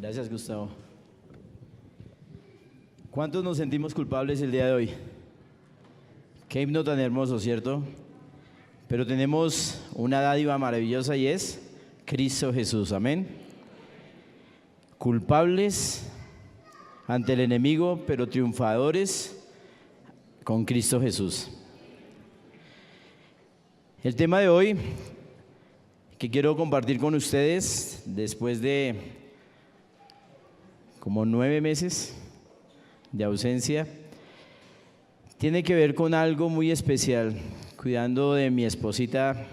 Gracias, Gustavo. ¿Cuántos nos sentimos culpables el día de hoy? Qué himno tan hermoso, ¿cierto? Pero tenemos una dádiva maravillosa y es Cristo Jesús, amén. Culpables ante el enemigo, pero triunfadores con Cristo Jesús. El tema de hoy que quiero compartir con ustedes después de como 9 meses de ausencia tiene que ver con algo muy especial. Cuidando de mi esposita,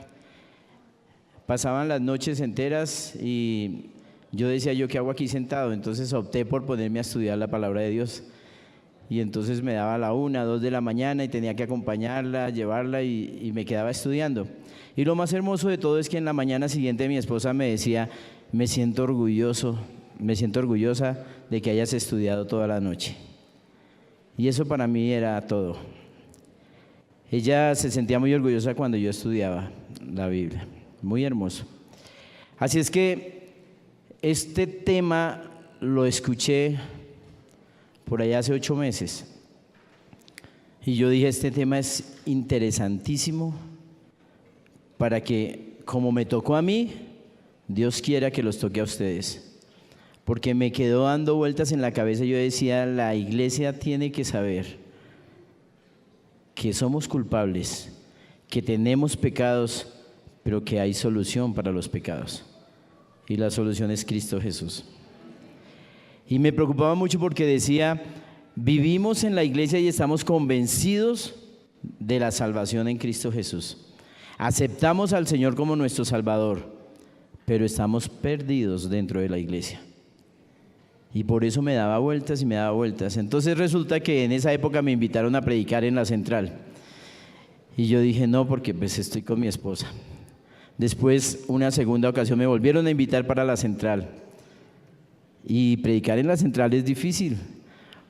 pasaban las noches enteras y yo decía, ¿yo qué hago aquí sentado? Entonces opté por ponerme a estudiar la palabra de Dios. Y entonces me daba la 1, 2 de la mañana y tenía que acompañarla, llevarla y me quedaba estudiando. Y lo más hermoso de todo es que en la mañana siguiente mi esposa me decía, me siento orgullosa de que hayas estudiado toda la noche. Y eso para mí era todo. Ella se sentía muy orgullosa cuando yo estudiaba la Biblia. Muy hermoso. Así es que este tema lo escuché por allá hace 8 meses. Y yo dije, este tema es interesantísimo para que, como me tocó a mí, Dios quiera que los toque a ustedes. Porque me quedó dando vueltas en la cabeza. Yo decía, la iglesia tiene que saber que somos culpables, que tenemos pecados, pero que hay solución para los pecados. Y la solución es Cristo Jesús. Y me preocupaba mucho porque decía, vivimos en la iglesia y estamos convencidos de la salvación en Cristo Jesús. Aceptamos al Señor como nuestro Salvador, pero estamos perdidos dentro de la iglesia. Y por eso me daba vueltas y me daba vueltas. Entonces resulta que en esa época me invitaron a predicar en la central. Y yo dije, no, porque pues estoy con mi esposa. Después, una segunda ocasión, me volvieron a invitar para la central. Y predicar en la central es difícil,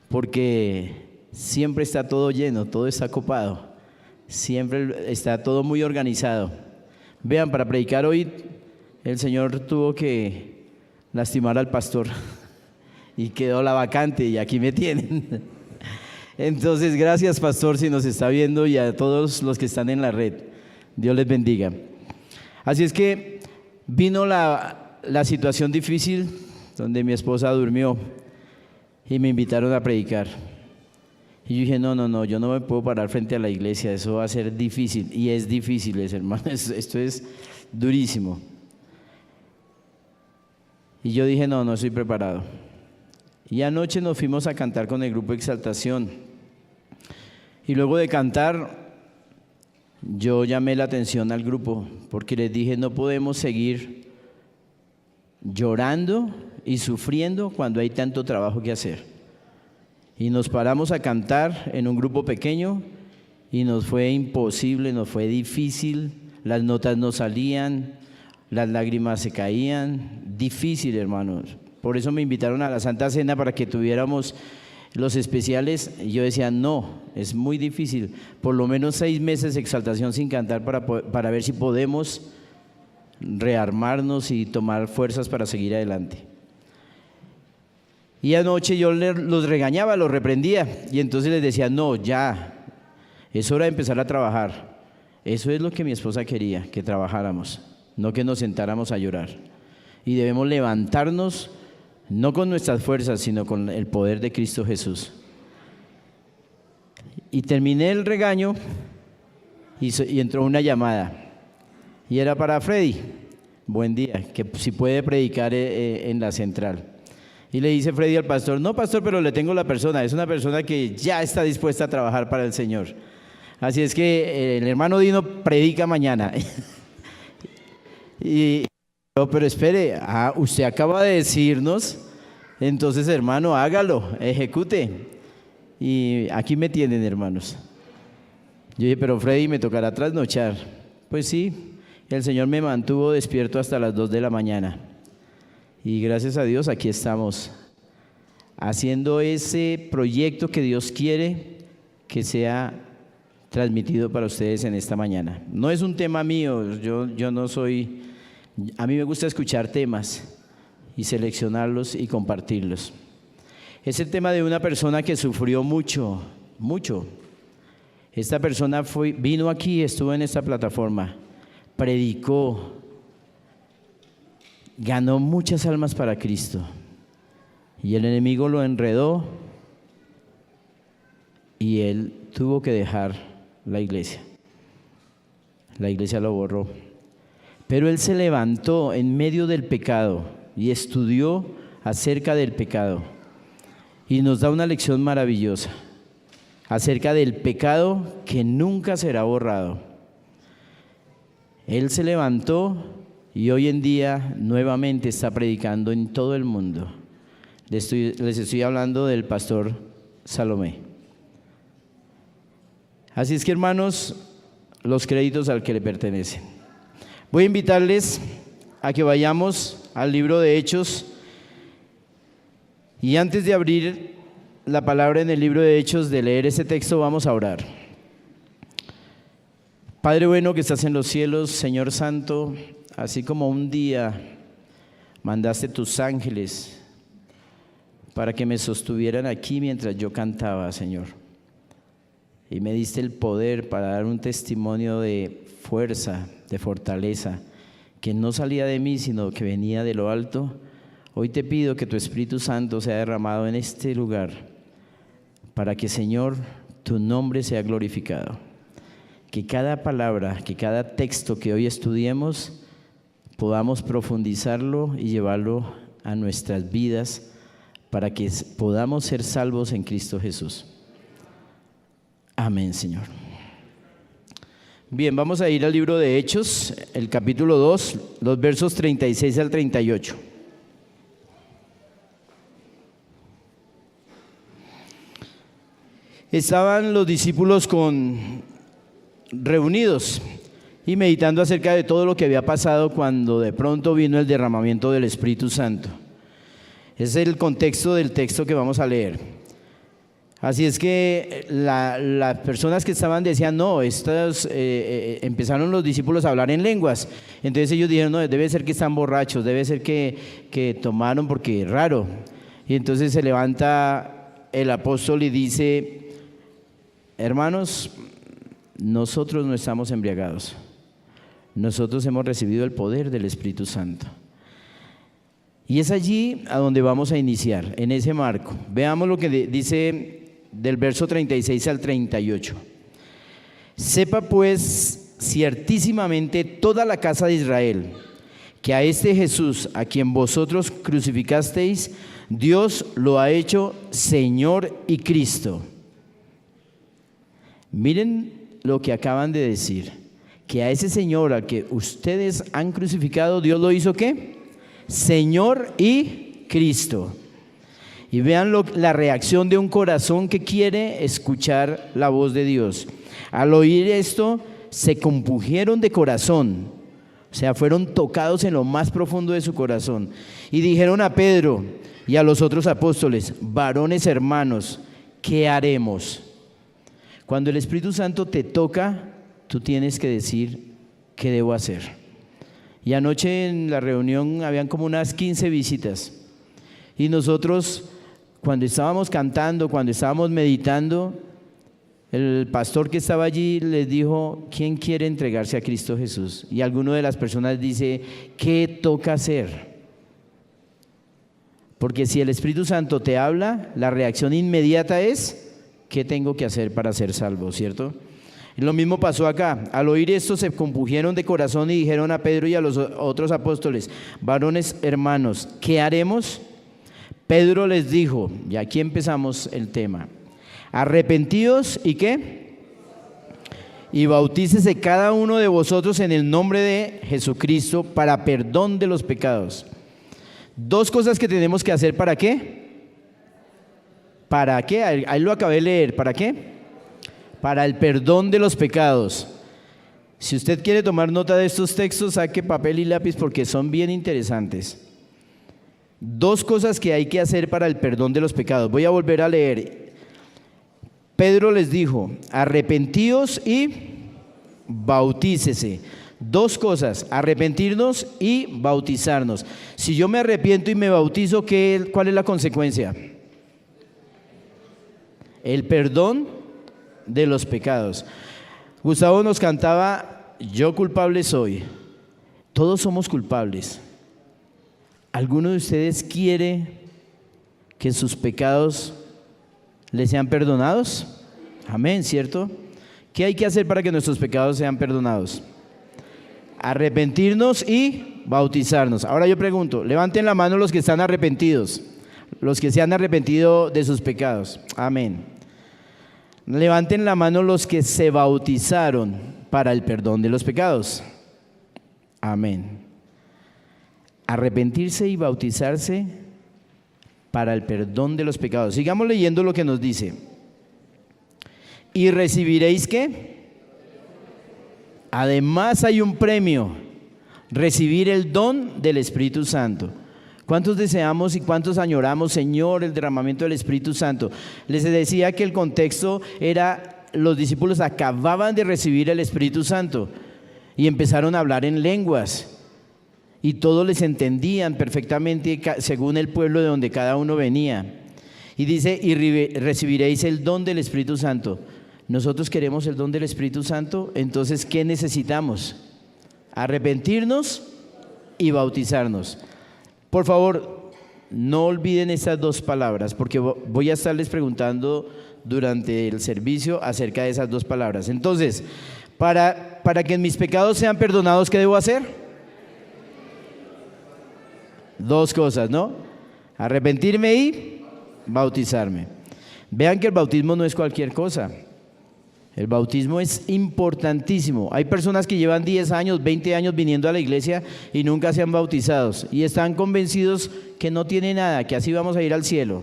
porque siempre está todo lleno, todo está copado. Siempre está todo muy organizado. Vean, para predicar hoy, el Señor tuvo que lastimar al pastor. Y quedó la vacante y aquí me tienen. Entonces, gracias, pastor, si nos está viendo, y a todos los que están en la red. Dios les bendiga. Así es que vino la situación difícil donde mi esposa durmió y me invitaron a predicar. Y yo dije, no, yo no me puedo parar frente a la iglesia, eso va a ser difícil. Y es difícil, hermanos, esto es durísimo. Y yo dije, no estoy preparado. Y anoche nos fuimos a cantar con el grupo Exaltación. Y luego de cantar, yo llamé la atención al grupo, porque les dije, no podemos seguir llorando y sufriendo cuando hay tanto trabajo que hacer. Y nos paramos a cantar en un grupo pequeño y nos fue imposible, nos fue difícil, las notas no salían, las lágrimas se caían, difícil, hermanos. Por eso me invitaron a la Santa Cena para que tuviéramos los especiales. Y yo decía, no, es muy difícil. Por lo menos 6 meses de Exaltación sin cantar para ver si podemos rearmarnos y tomar fuerzas para seguir adelante. Y anoche yo los regañaba, los reprendía. Y entonces les decía, no, ya, es hora de empezar a trabajar. Eso es lo que mi esposa quería, que trabajáramos, no que nos sentáramos a llorar. Y debemos levantarnos, no con nuestras fuerzas, sino con el poder de Cristo Jesús. Y terminé el regaño y entró una llamada. Y era para Freddy, buen día, que si puede predicar en la central. Y le dice Freddy al pastor, no, pastor, pero le tengo la persona, es una persona que ya está dispuesta a trabajar para el Señor. Así es que el hermano Dino predica mañana. Pero espere, usted acaba de decirnos, entonces hermano, hágalo, ejecute. Y aquí me tienen, hermanos. Yo dije, pero Freddy, me tocará trasnochar. Pues sí, el Señor me mantuvo despierto hasta las 2 de la mañana. Y gracias a Dios aquí estamos, haciendo ese proyecto que Dios quiere que sea transmitido para ustedes en esta mañana. No es un tema mío, yo no soy... A mí me gusta escuchar temas y seleccionarlos y compartirlos. Es el tema de una persona que sufrió mucho, mucho. Esta persona vino aquí, estuvo en esta plataforma, predicó, ganó muchas almas para Cristo. Y el enemigo lo enredó y él tuvo que dejar la iglesia. La iglesia lo borró. Pero él se levantó en medio del pecado y estudió acerca del pecado. Y nos da una lección maravillosa acerca del pecado que nunca será borrado. Él se levantó y hoy en día nuevamente está predicando en todo el mundo. Les estoy hablando del pastor Salomé. Así es que, hermanos, los créditos al que le pertenecen. Voy a invitarles a que vayamos al libro de Hechos. Y antes de abrir la palabra en el libro de Hechos, de leer ese texto, vamos a orar. Padre bueno que estás en los cielos, Señor Santo, así como un día mandaste tus ángeles para que me sostuvieran aquí mientras yo cantaba, Señor, y me diste el poder para dar un testimonio de fuerza, de fortaleza, que no salía de mí, sino que venía de lo alto. Hoy te pido que tu Espíritu Santo sea derramado en este lugar para que, Señor, tu nombre sea glorificado. Que cada palabra, que cada texto que hoy estudiemos podamos profundizarlo y llevarlo a nuestras vidas para que podamos ser salvos en Cristo Jesús. Amén, Señor. Bien, vamos a ir al libro de Hechos, el capítulo 2, los versos 36 al 38. Estaban los discípulos reunidos y meditando acerca de todo lo que había pasado cuando de pronto vino el derramamiento del Espíritu Santo. Ese es el contexto del texto que vamos a leer. Así es que las personas que estaban decían, no, empezaron los discípulos a hablar en lenguas. Entonces ellos dijeron, no, debe ser que están borrachos, debe ser que tomaron porque es raro. Y entonces se levanta el apóstol y dice, hermanos, nosotros no estamos embriagados. Nosotros hemos recibido el poder del Espíritu Santo. Y es allí a donde vamos a iniciar, en ese marco. Veamos lo que dice del verso 36 al 38. Sepa pues ciertísimamente toda la casa de Israel, que a este Jesús, a quien vosotros crucificasteis, Dios lo ha hecho Señor y Cristo. Miren lo que acaban de decir, que a ese Señor al que ustedes han crucificado, Dios lo hizo ¿qué? Señor y Cristo. Y vean la reacción de un corazón que quiere escuchar la voz de Dios. Al oír esto, se compungieron de corazón, o sea, fueron tocados en lo más profundo de su corazón. Y dijeron a Pedro y a los otros apóstoles, varones hermanos, ¿qué haremos? Cuando el Espíritu Santo te toca, tú tienes que decir, ¿qué debo hacer? Y anoche en la reunión habían como unas 15 visitas. Y nosotros, cuando estábamos cantando, cuando estábamos meditando, el pastor que estaba allí les dijo, ¿quién quiere entregarse a Cristo Jesús? Y alguno de las personas dice, ¿qué toca hacer? Porque si el Espíritu Santo te habla, la reacción inmediata es, ¿qué tengo que hacer para ser salvo? ¿Cierto? Y lo mismo pasó acá. Al oír esto se compungieron de corazón y dijeron a Pedro y a los otros apóstoles, varones hermanos, ¿qué haremos? Pedro les dijo, y aquí empezamos el tema, arrepentíos y ¿qué? Y bautícese cada uno de vosotros en el nombre de Jesucristo para perdón de los pecados. Dos cosas que tenemos que hacer, ¿para qué? ¿Para qué? Ahí lo acabé de leer, ¿para qué? Para el perdón de los pecados. Si usted quiere tomar nota de estos textos, saque papel y lápiz porque son bien interesantes. Dos cosas que hay que hacer para el perdón de los pecados. Voy a volver a leer. Pedro les dijo, arrepentíos y bautícese. Dos cosas, arrepentirnos y bautizarnos. Si yo me arrepiento y me bautizo, ¿cuál es la consecuencia? El perdón de los pecados. Gustavo nos cantaba, yo culpable soy. Todos somos culpables. ¿Alguno de ustedes quiere que sus pecados les sean perdonados? Amén, ¿cierto? ¿Qué hay que hacer para que nuestros pecados sean perdonados? Arrepentirnos y bautizarnos. Ahora yo pregunto, levanten la mano los que están arrepentidos, los que se han arrepentido de sus pecados. Amén. Levanten la mano los que se bautizaron para el perdón de los pecados. Amén. Arrepentirse y bautizarse para el perdón de los pecados. Sigamos leyendo lo que nos dice. ¿Y recibiréis qué? Además hay un premio, recibir el don del Espíritu Santo. ¿Cuántos deseamos y cuántos añoramos, Señor, el derramamiento del Espíritu Santo? Les decía que el contexto era, los discípulos acababan de recibir el Espíritu Santo y empezaron a hablar en lenguas. Y todos les entendían perfectamente según el pueblo de donde cada uno venía. Y dice, y recibiréis el don del Espíritu Santo. Nosotros queremos el don del Espíritu Santo, entonces ¿qué necesitamos? Arrepentirnos y bautizarnos. Por favor, no olviden estas dos palabras, porque voy a estarles preguntando durante el servicio acerca de esas dos palabras. Entonces, para que mis pecados sean perdonados, ¿qué debo hacer? Dos cosas, ¿no? Arrepentirme y bautizarme. Vean que el bautismo no es cualquier cosa. El bautismo es importantísimo. Hay personas que llevan 10 años, 20 años viniendo a la iglesia y nunca se han bautizado y están convencidos que no tiene nada, que así vamos a ir al cielo.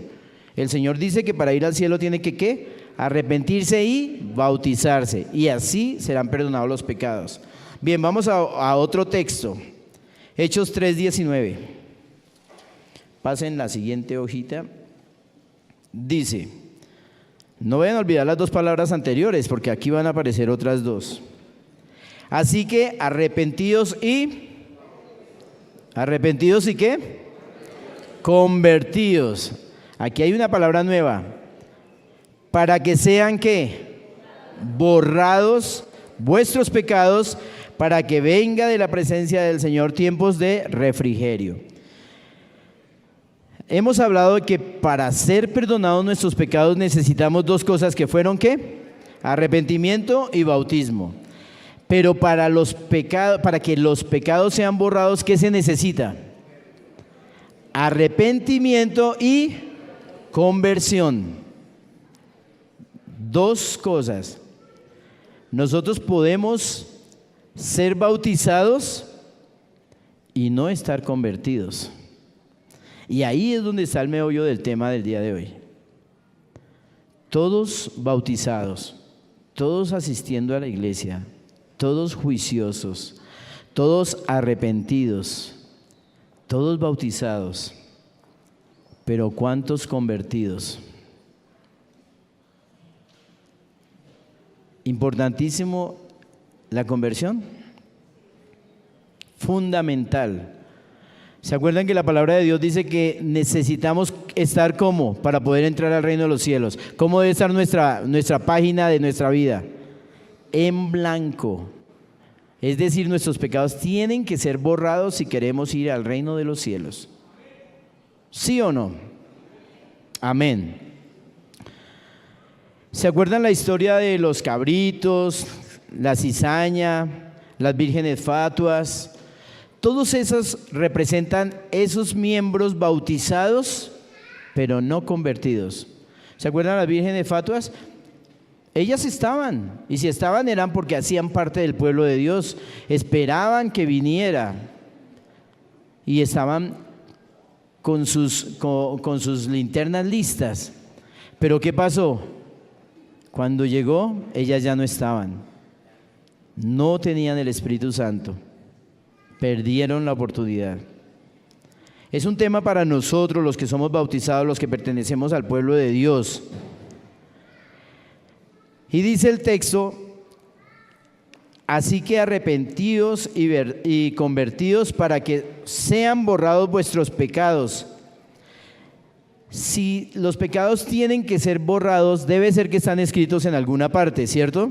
El Señor dice que para ir al cielo tiene que ¿qué? Arrepentirse y bautizarse, y así serán perdonados los pecados. Bien, vamos a otro texto. Hechos 3:19. Pasen la siguiente hojita. Dice, no vayan a olvidar las dos palabras anteriores, porque aquí van a aparecer otras dos. Así que arrepentidos y ¿qué? Convertidos. Aquí hay una palabra nueva. Para que sean ¿qué? Borrados vuestros pecados, para que venga de la presencia del Señor tiempos de refrigerio. Hemos hablado de que para ser perdonados nuestros pecados necesitamos dos cosas que fueron ¿qué? Arrepentimiento y bautismo. Pero para que los pecados sean borrados, ¿qué se necesita? Arrepentimiento y conversión. Dos cosas. Nosotros podemos ser bautizados y no estar convertidos. Y ahí es donde está el meollo del tema del día de hoy. Todos bautizados, todos asistiendo a la iglesia, todos juiciosos, todos arrepentidos, todos bautizados, pero ¿cuántos convertidos? Importantísimo la conversión, fundamental. ¿Se acuerdan que la palabra de Dios dice que necesitamos estar como para poder entrar al reino de los cielos? ¿Cómo debe estar nuestra página de nuestra vida? En blanco. Es decir, nuestros pecados tienen que ser borrados si queremos ir al reino de los cielos. ¿Sí o no? Amén. ¿Se acuerdan la historia de los cabritos, la cizaña, las vírgenes fatuas? Todos esos representan esos miembros bautizados, pero no convertidos. ¿Se acuerdan las vírgenes fatuas? Ellas estaban, y si estaban eran porque hacían parte del pueblo de Dios, esperaban que viniera y estaban con sus linternas listas. Pero ¿qué pasó? Cuando llegó, ellas ya no estaban, no tenían el Espíritu Santo. Perdieron la oportunidad. Es un tema para nosotros, los que somos bautizados, los que pertenecemos al pueblo de Dios. Y dice el texto, Así que arrepentidos y convertidos para que sean borrados vuestros pecados. Si los pecados tienen que ser borrados, debe ser que están escritos en alguna parte, ¿cierto?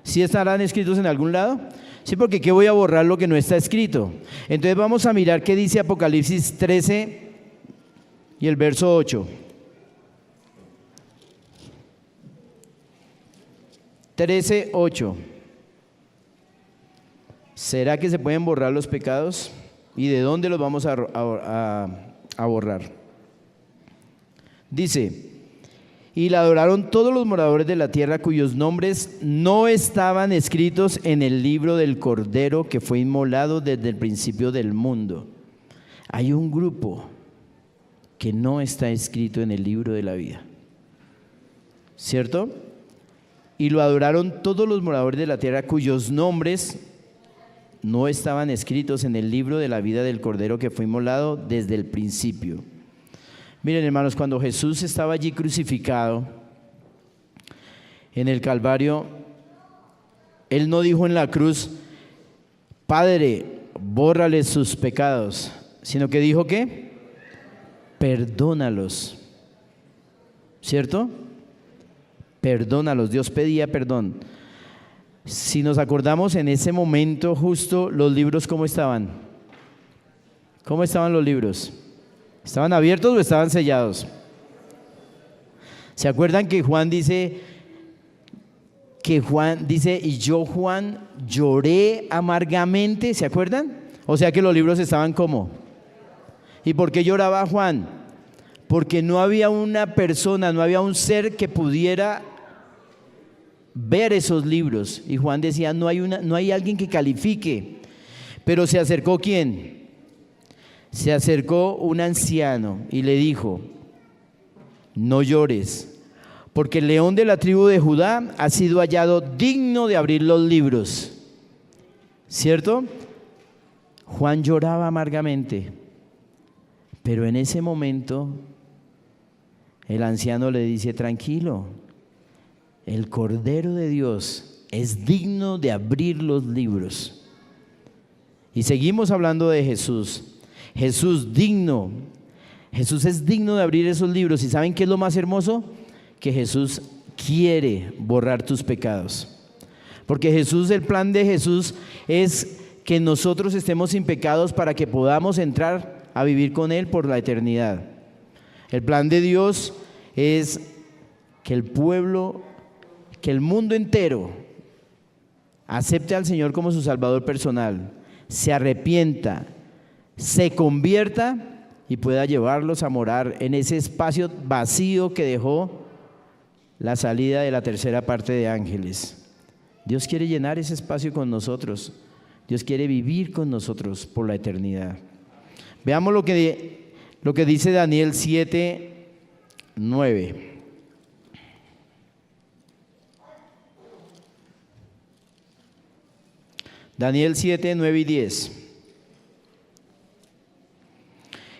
¿Sí estarán escritos en algún lado? Sí, porque ¿qué voy a borrar lo que no está escrito? Entonces vamos a mirar qué dice Apocalipsis 13 y el verso 8. 13:8. ¿Será que se pueden borrar los pecados? ¿Y de dónde los vamos a borrar? Dice: y la adoraron todos los moradores de la tierra cuyos nombres no estaban escritos en el libro del Cordero que fue inmolado desde el principio del mundo. Hay un grupo que no está escrito en el libro de la vida, ¿cierto? Y lo adoraron todos los moradores de la tierra cuyos nombres no estaban escritos en el libro de la vida del Cordero que fue inmolado desde el principio. Miren, hermanos, cuando Jesús estaba allí crucificado en el Calvario, Él no dijo en la cruz: Padre, bórrale sus pecados, sino que dijo ¿qué? Perdónalos, ¿cierto? Perdónalos. Dios pedía perdón. Si nos acordamos, en ese momento justo, los libros, ¿cómo estaban? ¿Cómo estaban los libros? ¿Estaban abiertos o estaban sellados? ¿Se acuerdan que Juan dice, y yo, Juan, lloré amargamente? ¿Se acuerdan? O sea que los libros estaban ¿cómo? ¿Y por qué lloraba Juan? Porque no había una persona, no había un ser que pudiera ver esos libros. Y Juan decía: no hay alguien que califique. Pero se acercó ¿quién? Se acercó un anciano y le dijo: no llores, porque el león de la tribu de Judá ha sido hallado digno de abrir los libros. ¿Cierto? Juan lloraba amargamente, pero en ese momento el anciano le dice: tranquilo, el Cordero de Dios es digno de abrir los libros. Y seguimos hablando de Jesús. Jesús es digno de abrir esos libros. ¿Y saben qué es lo más hermoso? Que Jesús quiere borrar tus pecados. Porque Jesús, el plan de Jesús es que nosotros estemos sin pecados para que podamos entrar a vivir con Él por la eternidad. El plan de Dios es que el pueblo, que el mundo entero acepte al Señor como su Salvador personal, se arrepienta, se convierta y pueda llevarlos a morar en ese espacio vacío que dejó la salida de la tercera parte de ángeles. Dios quiere llenar ese espacio con nosotros. Dios quiere vivir con nosotros por la eternidad. Veamos lo que dice Daniel 7:9. Daniel 7:9 y 10.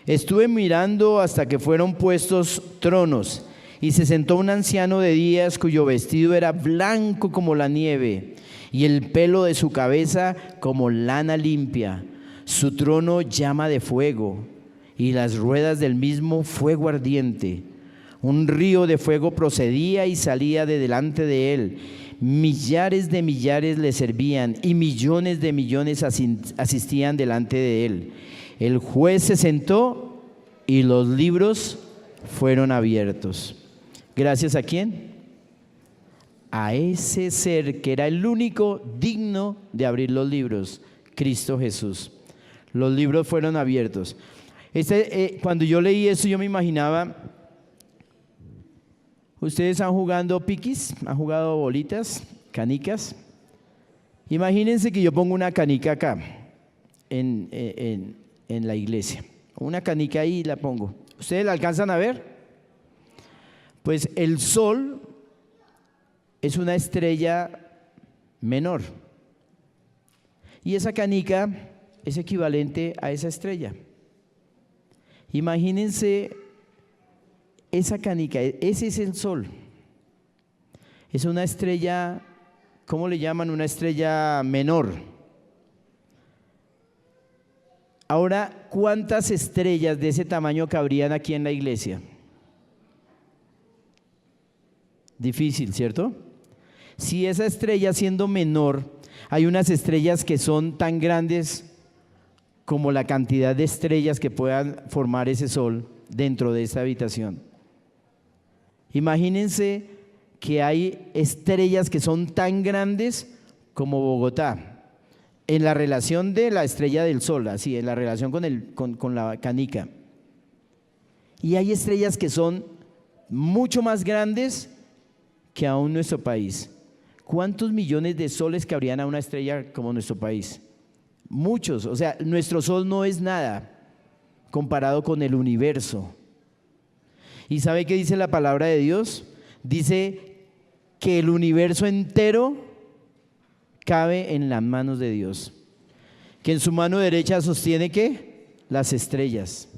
Estuve mirando hasta que fueron puestos tronos, y se sentó un anciano de días cuyo vestido era blanco como la nieve, y el pelo de su cabeza como lana limpia. Su trono llama de fuego, y las ruedas del mismo fuego ardiente. Un río de fuego procedía y salía de delante de él. Millares de millares le servían, y millones de millones asistían delante de él. El juez se sentó y los libros fueron abiertos. ¿Gracias a quién? A ese ser que era el único digno de abrir los libros, Cristo Jesús. Los libros fueron abiertos. Cuando yo leí eso, yo me imaginaba, ¿ustedes han jugado piquis? ¿Han jugado bolitas, canicas? Imagínense que yo pongo una canica acá, en la iglesia. Una canica ahí y la pongo. ¿Ustedes la alcanzan a ver? Pues el sol es una estrella menor. Y esa canica es equivalente a esa estrella. Imagínense esa canica, ese es el sol. Es una estrella ¿cómo le llaman? Una estrella menor. Ahora, ¿cuántas estrellas de ese tamaño cabrían aquí en la iglesia? Difícil, ¿cierto? Si esa estrella siendo menor, hay unas estrellas que son tan grandes como la cantidad de estrellas que puedan formar ese sol dentro de esta habitación. Imagínense que hay estrellas que son tan grandes como Bogotá, en la relación de la estrella del sol, así, en la relación con la canica. Y hay estrellas que son mucho más grandes que aún nuestro país. ¿Cuántos millones de soles cabrían a una estrella como nuestro país? Muchos. O sea, nuestro sol no es nada comparado con el universo. ¿Y sabe qué dice la palabra de Dios? Dice que el universo entero cabe en las manos de Dios, que en su mano derecha sostiene ¿qué? Las estrellas.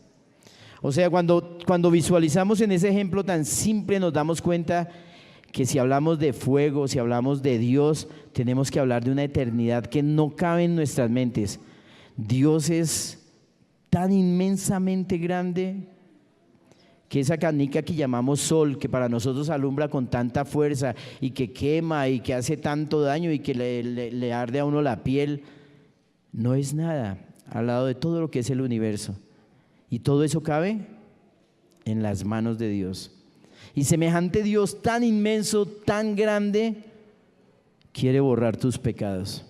O sea, cuando visualizamos en ese ejemplo tan simple, nos damos cuenta que si hablamos de fuego, si hablamos de Dios, tenemos que hablar de una eternidad que no cabe en nuestras mentes. Dios es tan inmensamente grande que esa canica que llamamos sol, que para nosotros alumbra con tanta fuerza y que quema y que hace tanto daño y que le arde a uno la piel, no es nada al lado de todo lo que es el universo. Y todo eso cabe en las manos de Dios. Y semejante Dios tan inmenso, tan grande, quiere borrar tus pecados.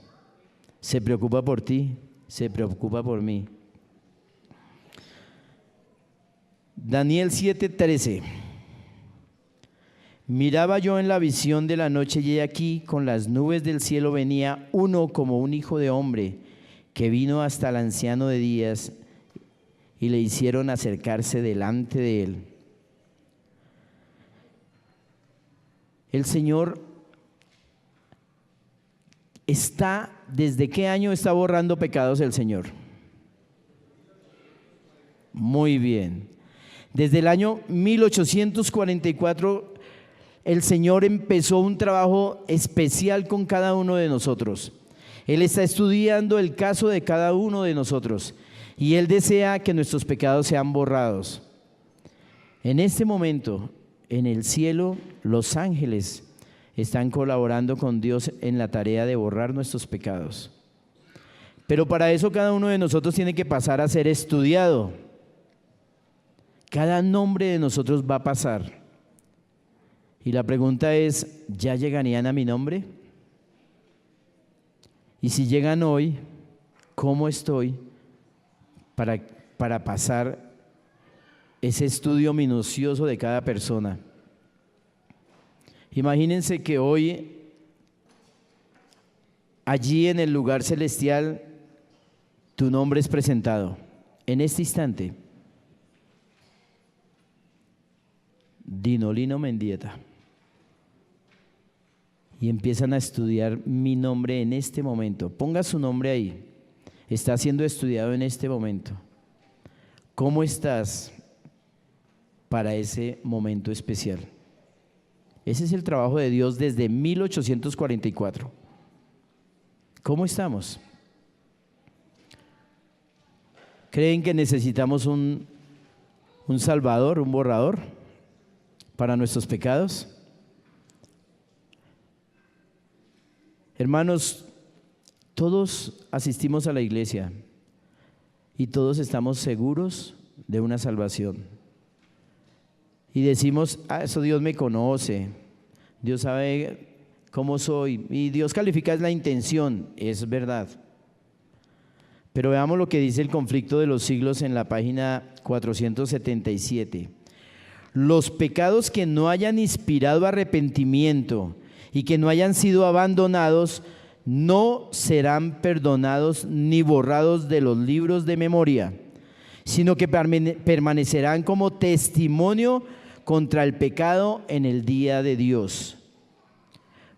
Se preocupa por ti, se preocupa por mí. Daniel 7:13. Miraba yo en la visión de la noche y he aquí con las nubes del cielo venía uno como un hijo de hombre, que vino hasta el anciano de días y le hicieron acercarse delante de él. El Señor está, ¿desde qué año está borrando pecados el Señor? Muy bien. Desde el año 1844 el Señor empezó un trabajo especial con cada uno de nosotros. Él está estudiando el caso de cada uno de nosotros y Él desea que nuestros pecados sean borrados. En este momento, en el cielo, los ángeles están colaborando con Dios en la tarea de borrar nuestros pecados. Pero para eso cada uno de nosotros tiene que pasar a ser estudiado. Cada nombre de nosotros va a pasar. Y la pregunta es, ¿ya llegarían a mi nombre? Y si llegan hoy, ¿cómo estoy para pasar ese estudio minucioso de cada persona? Imagínense que hoy, allí en el lugar celestial, tu nombre es presentado, en este instante. Dinolino Mendieta. Y empiezan a estudiar mi nombre en este momento. Ponga su nombre ahí. Está siendo estudiado en este momento. ¿Cómo estás para ese momento especial? Ese es el trabajo de Dios desde 1844. ¿Cómo estamos? ¿Creen que necesitamos un salvador, un borrador para nuestros pecados? Hermanos, todos asistimos a la iglesia y todos estamos seguros de una salvación. Y decimos, eso Dios me conoce, Dios sabe cómo soy, y Dios califica la intención, es verdad. Pero veamos lo que dice el Conflicto de los Siglos en la página 477. Los pecados que no hayan inspirado arrepentimiento y que no hayan sido abandonados no serán perdonados ni borrados de los libros de memoria, sino que permanecerán como testimonio contra el pecado en el día de Dios.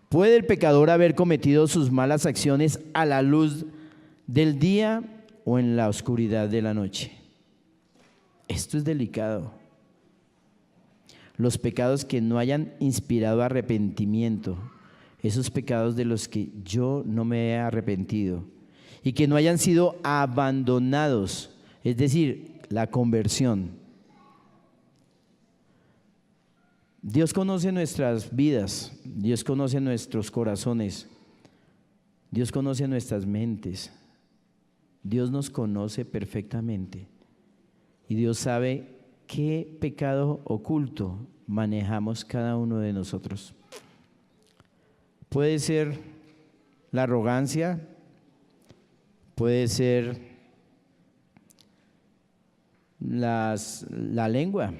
¿Puede el pecador haber cometido sus malas acciones a la luz del día o en la oscuridad de la noche? Esto es delicado. Los pecados que no hayan inspirado arrepentimiento, esos pecados de los que yo no me he arrepentido y que no hayan sido abandonados, es decir, la conversión. Dios conoce nuestras vidas, Dios conoce nuestros corazones, Dios conoce nuestras mentes, Dios nos conoce perfectamente y Dios sabe qué pecado oculto manejamos cada uno de nosotros. Puede ser la arrogancia, puede ser la lengua.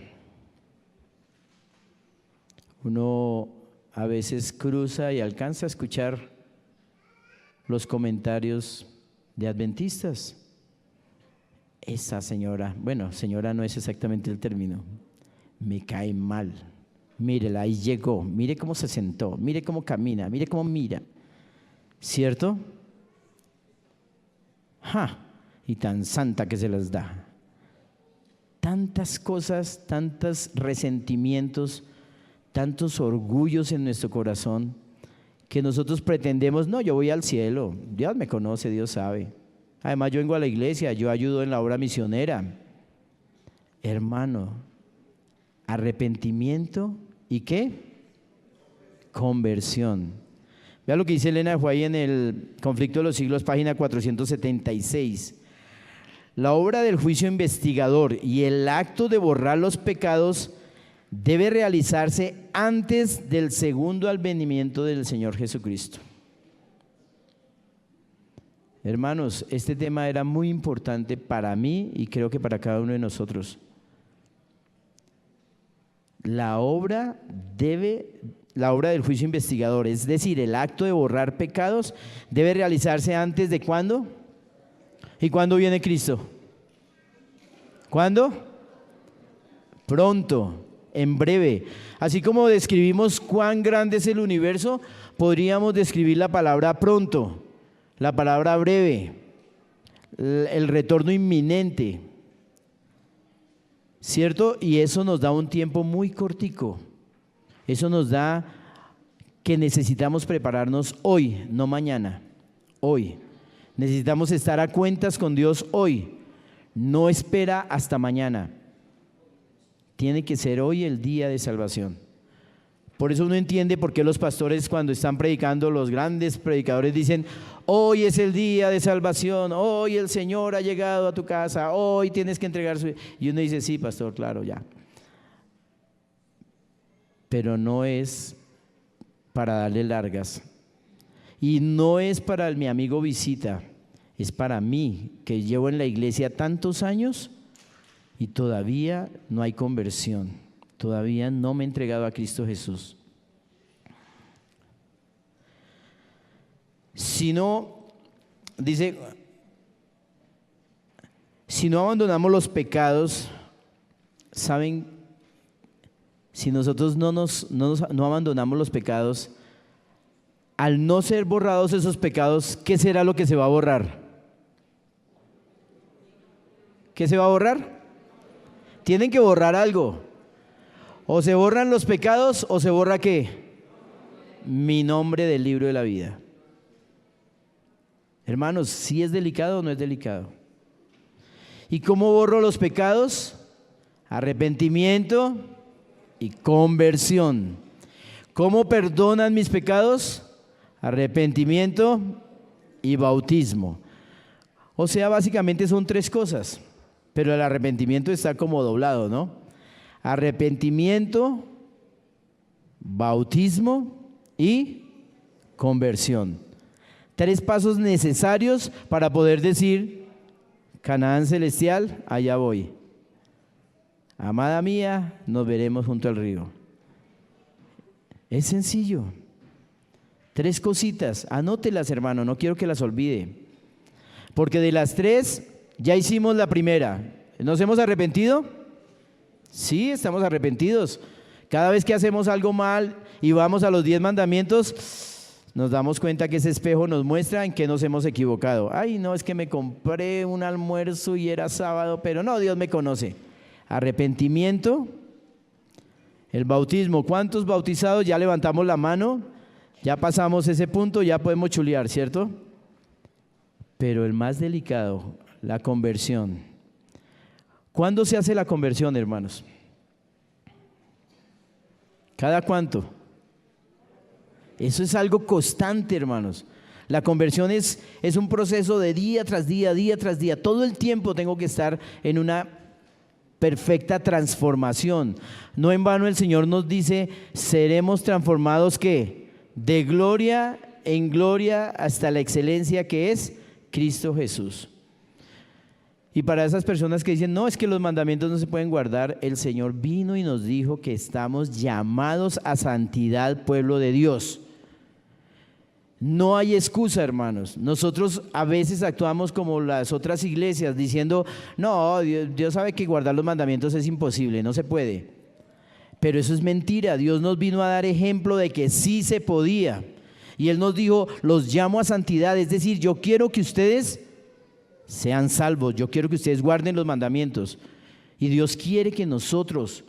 Uno a veces cruza y alcanza a escuchar los comentarios de adventistas. Esa señora, bueno, señora no es exactamente el término, me cae mal. Mírela, ahí llegó, mire cómo se sentó, mire cómo camina, mire cómo mira. ¿Cierto? Y tan santa que se las da. Tantas cosas, tantos resentimientos, tantos orgullos en nuestro corazón que nosotros pretendemos, no, yo voy al cielo, Dios me conoce, Dios sabe. Además yo vengo a la iglesia, yo ayudo en la obra misionera. Hermano, arrepentimiento y ¿qué? Conversión. Vea lo que dice Elena de White en el Conflicto de los Siglos, página 476. La obra del juicio investigador y el acto de borrar los pecados debe realizarse antes del segundo advenimiento del Señor Jesucristo. Hermanos, este tema era muy importante para mí y creo que para cada uno de nosotros. La obra del juicio investigador, es decir, el acto de borrar pecados, debe realizarse antes de ¿cuándo? ¿Y cuándo viene Cristo? ¿Cuándo? Pronto, en breve. Así como describimos cuán grande es el universo, podríamos describir la palabra pronto, la palabra breve, el retorno inminente, ¿cierto? Y eso nos da un tiempo muy cortico. Eso nos da que necesitamos prepararnos hoy, no mañana, hoy. Necesitamos estar a cuentas con Dios hoy, no espera hasta mañana. Tiene que ser hoy el día de salvación. Por eso uno entiende por qué los pastores cuando están predicando, los grandes predicadores dicen, hoy es el día de salvación, hoy el Señor ha llegado a tu casa, hoy tienes que entregar su... Y uno dice, sí, pastor, claro, ya. Pero no es para darle largas. Y no es para mi amigo visita, es para mí, que llevo en la iglesia tantos años y todavía no hay conversión, todavía no me he entregado a Cristo Jesús. Si no, dice, si no abandonamos los pecados, ¿saben? Si nosotros no abandonamos los pecados, al no ser borrados esos pecados, ¿qué será lo que se va a borrar? ¿Qué se va a borrar? Tienen que borrar algo. O se borran los pecados o se borra ¿qué? Mi nombre del libro de la vida. Hermanos, ¿sí es delicado o no es delicado? ¿Y cómo borro los pecados? Arrepentimiento y conversión. ¿Cómo perdonan mis pecados? Arrepentimiento y bautismo. O sea, básicamente son tres cosas, pero el arrepentimiento está como doblado, ¿no? Arrepentimiento, bautismo y conversión. Tres pasos necesarios para poder decir, Canaán celestial, allá voy. Amada mía, nos veremos junto al río. Es sencillo. Tres cositas, anótelas, hermano, no quiero que las olvide. Porque de las tres, ya hicimos la primera. ¿Nos hemos arrepentido? Sí, estamos arrepentidos. Cada vez que hacemos algo mal y vamos a los 10 mandamientos, nos damos cuenta que ese espejo nos muestra en qué nos hemos equivocado. Ay, no, es que me compré un almuerzo y era sábado, pero no, Dios me conoce. Arrepentimiento, el bautismo. ¿Cuántos bautizados? Ya levantamos la mano. Ya pasamos ese punto, ya podemos chulear, ¿cierto? Pero el más delicado, la conversión. ¿Cuándo se hace la conversión, hermanos? ¿Cada cuánto? Eso es algo constante, hermanos. La conversión es un proceso de día tras día, día tras día. Todo el tiempo tengo que estar en una perfecta transformación. No en vano el Señor nos dice, seremos transformados ¿qué? De gloria en gloria hasta la excelencia que es Cristo Jesús. Y para esas personas que dicen, no, es que los mandamientos no se pueden guardar, el Señor vino y nos dijo que estamos llamados a santidad, pueblo de Dios. No hay excusa, hermanos. Nosotros a veces actuamos como las otras iglesias diciendo, no, Dios sabe que guardar los mandamientos es imposible, no se puede. Pero eso es mentira. Dios nos vino a dar ejemplo de que sí se podía. Y Él nos dijo, los llamo a santidad, es decir, yo quiero que ustedes sean salvos, yo quiero que ustedes guarden los mandamientos. Y Dios quiere que nosotros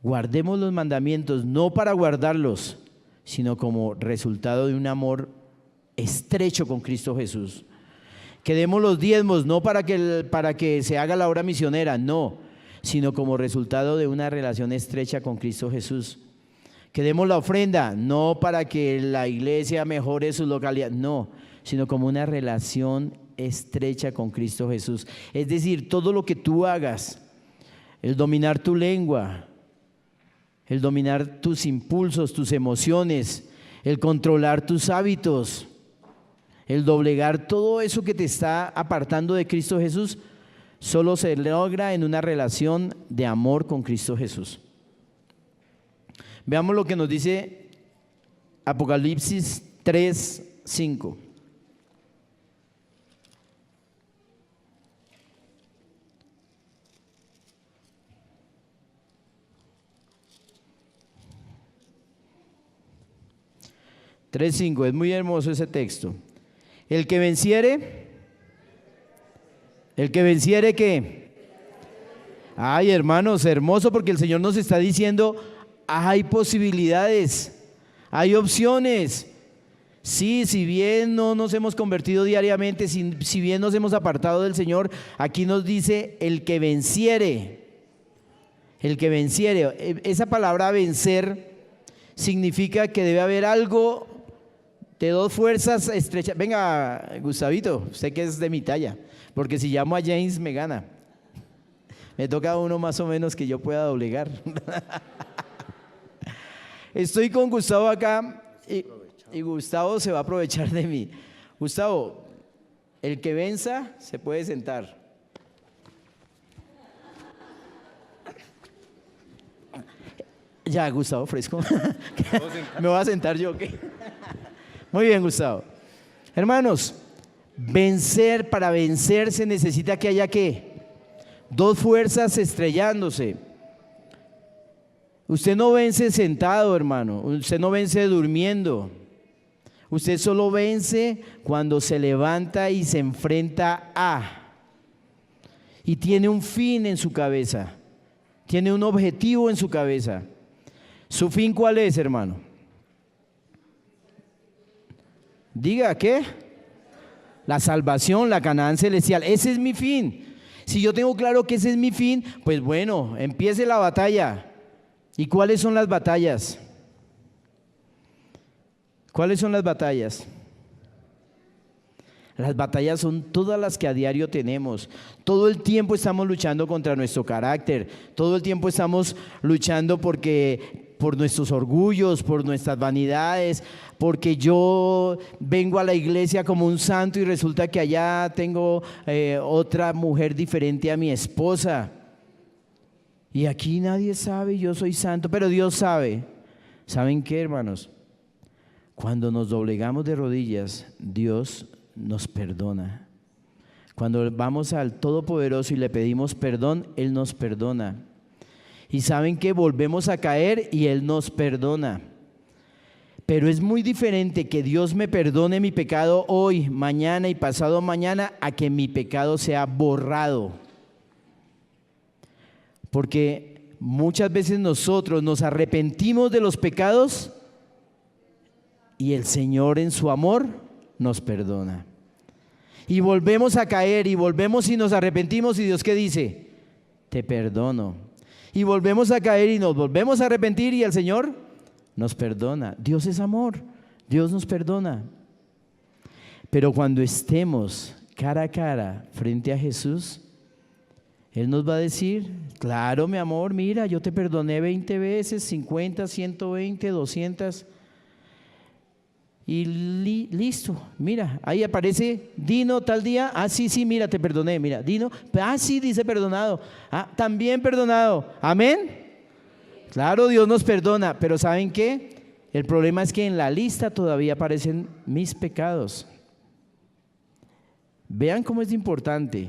guardemos los mandamientos, no para guardarlos, sino como resultado de un amor estrecho con Cristo Jesús. Que demos los diezmos, no para que se haga la obra misionera, no, sino como resultado de una relación estrecha con Cristo Jesús. Que demos la ofrenda, no para que la iglesia mejore su localidad, no, sino como una relación estrecha con Cristo Jesús. Es decir, todo lo que tú hagas, el dominar tu lengua, el dominar tus impulsos, tus emociones, el controlar tus hábitos, el doblegar todo eso que te está apartando de Cristo Jesús, solo se logra en una relación de amor con Cristo Jesús. Veamos lo que nos dice Apocalipsis 3:5. Es muy hermoso ese texto. El que venciere, ¿qué? Ay, hermanos, hermoso, porque el Señor nos está diciendo, hay posibilidades, hay opciones. Sí, si bien no nos hemos convertido diariamente, si bien nos hemos apartado del Señor, aquí nos dice el que venciere. Esa palabra vencer significa que debe haber algo de dos fuerzas estrechas. Venga, Gustavito, usted que es de mi talla, porque si llamo a James me gana. Me toca uno más o menos que yo pueda doblegar. Estoy con Gustavo acá y Gustavo se va a aprovechar de mí. Gustavo, el que venza se puede sentar. Ya, Gustavo, fresco. Me voy a sentar yo, ¿ok? Muy bien, Gustavo. Hermanos, para vencer se necesita que haya ¿qué? Dos fuerzas estrellándose. Usted no vence sentado, hermano. Usted no vence durmiendo. Usted solo vence cuando se levanta y se enfrenta a. Y tiene un fin en su cabeza. Tiene un objetivo en su cabeza. ¿Su fin cuál es, hermano? Diga, ¿qué? La salvación, la Canaán celestial. Ese es mi fin. Si yo tengo claro que ese es mi fin, pues bueno, empiece la batalla. ¿Y cuáles son las batallas? ¿Cuáles son las batallas? Las batallas son todas las que a diario tenemos. Todo el tiempo estamos luchando contra nuestro carácter. Todo el tiempo estamos luchando por nuestros orgullos, por nuestras vanidades, porque yo vengo a la iglesia como un santo y resulta que allá tengo otra mujer diferente a mi esposa. Y aquí nadie sabe, yo soy santo, pero Dios sabe. ¿Saben qué, hermanos? Cuando nos doblegamos de rodillas, Dios nos perdona. Cuando vamos al Todopoderoso y le pedimos perdón, Él nos perdona. Y ¿saben qué? Volvemos a caer y Él nos perdona. Pero es muy diferente que Dios me perdone mi pecado hoy, mañana y pasado mañana, a que mi pecado sea borrado. Porque muchas veces nosotros nos arrepentimos de los pecados y el Señor en su amor nos perdona. Y volvemos a caer y volvemos y nos arrepentimos y Dios ¿qué dice? Te perdono. Y volvemos a caer y nos volvemos a arrepentir y el Señor nos perdona. Dios es amor, Dios nos perdona. Pero cuando estemos cara a cara frente a Jesús, Él nos va a decir, claro mi amor, mira, yo te perdoné 20 veces, 50, 120, 200 y listo, mira, ahí aparece Dino tal día, sí, mira, te perdoné, mira, Dino, sí, dice perdonado, también perdonado, amén. Claro, Dios nos perdona, pero ¿saben qué? El problema es que en la lista todavía aparecen mis pecados. Vean cómo es importante.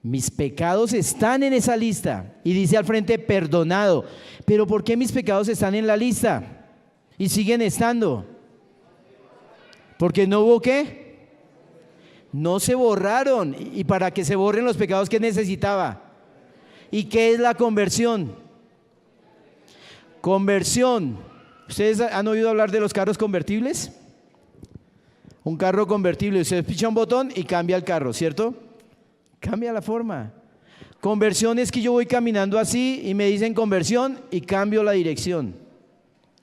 Mis pecados están en esa lista y dice al frente perdonado. Pero ¿por qué mis pecados están en la lista y siguen estando? Porque no hubo ¿qué? No se borraron. Y para que se borren los pecados, ¿qué necesitaba? ¿Y qué es la conversión? Conversión. ¿Ustedes han oído hablar de los carros convertibles? Un carro convertible, usted picha un botón y cambia el carro, ¿cierto? Cambia la forma. Conversión es que yo voy caminando así y me dicen conversión y cambio la dirección.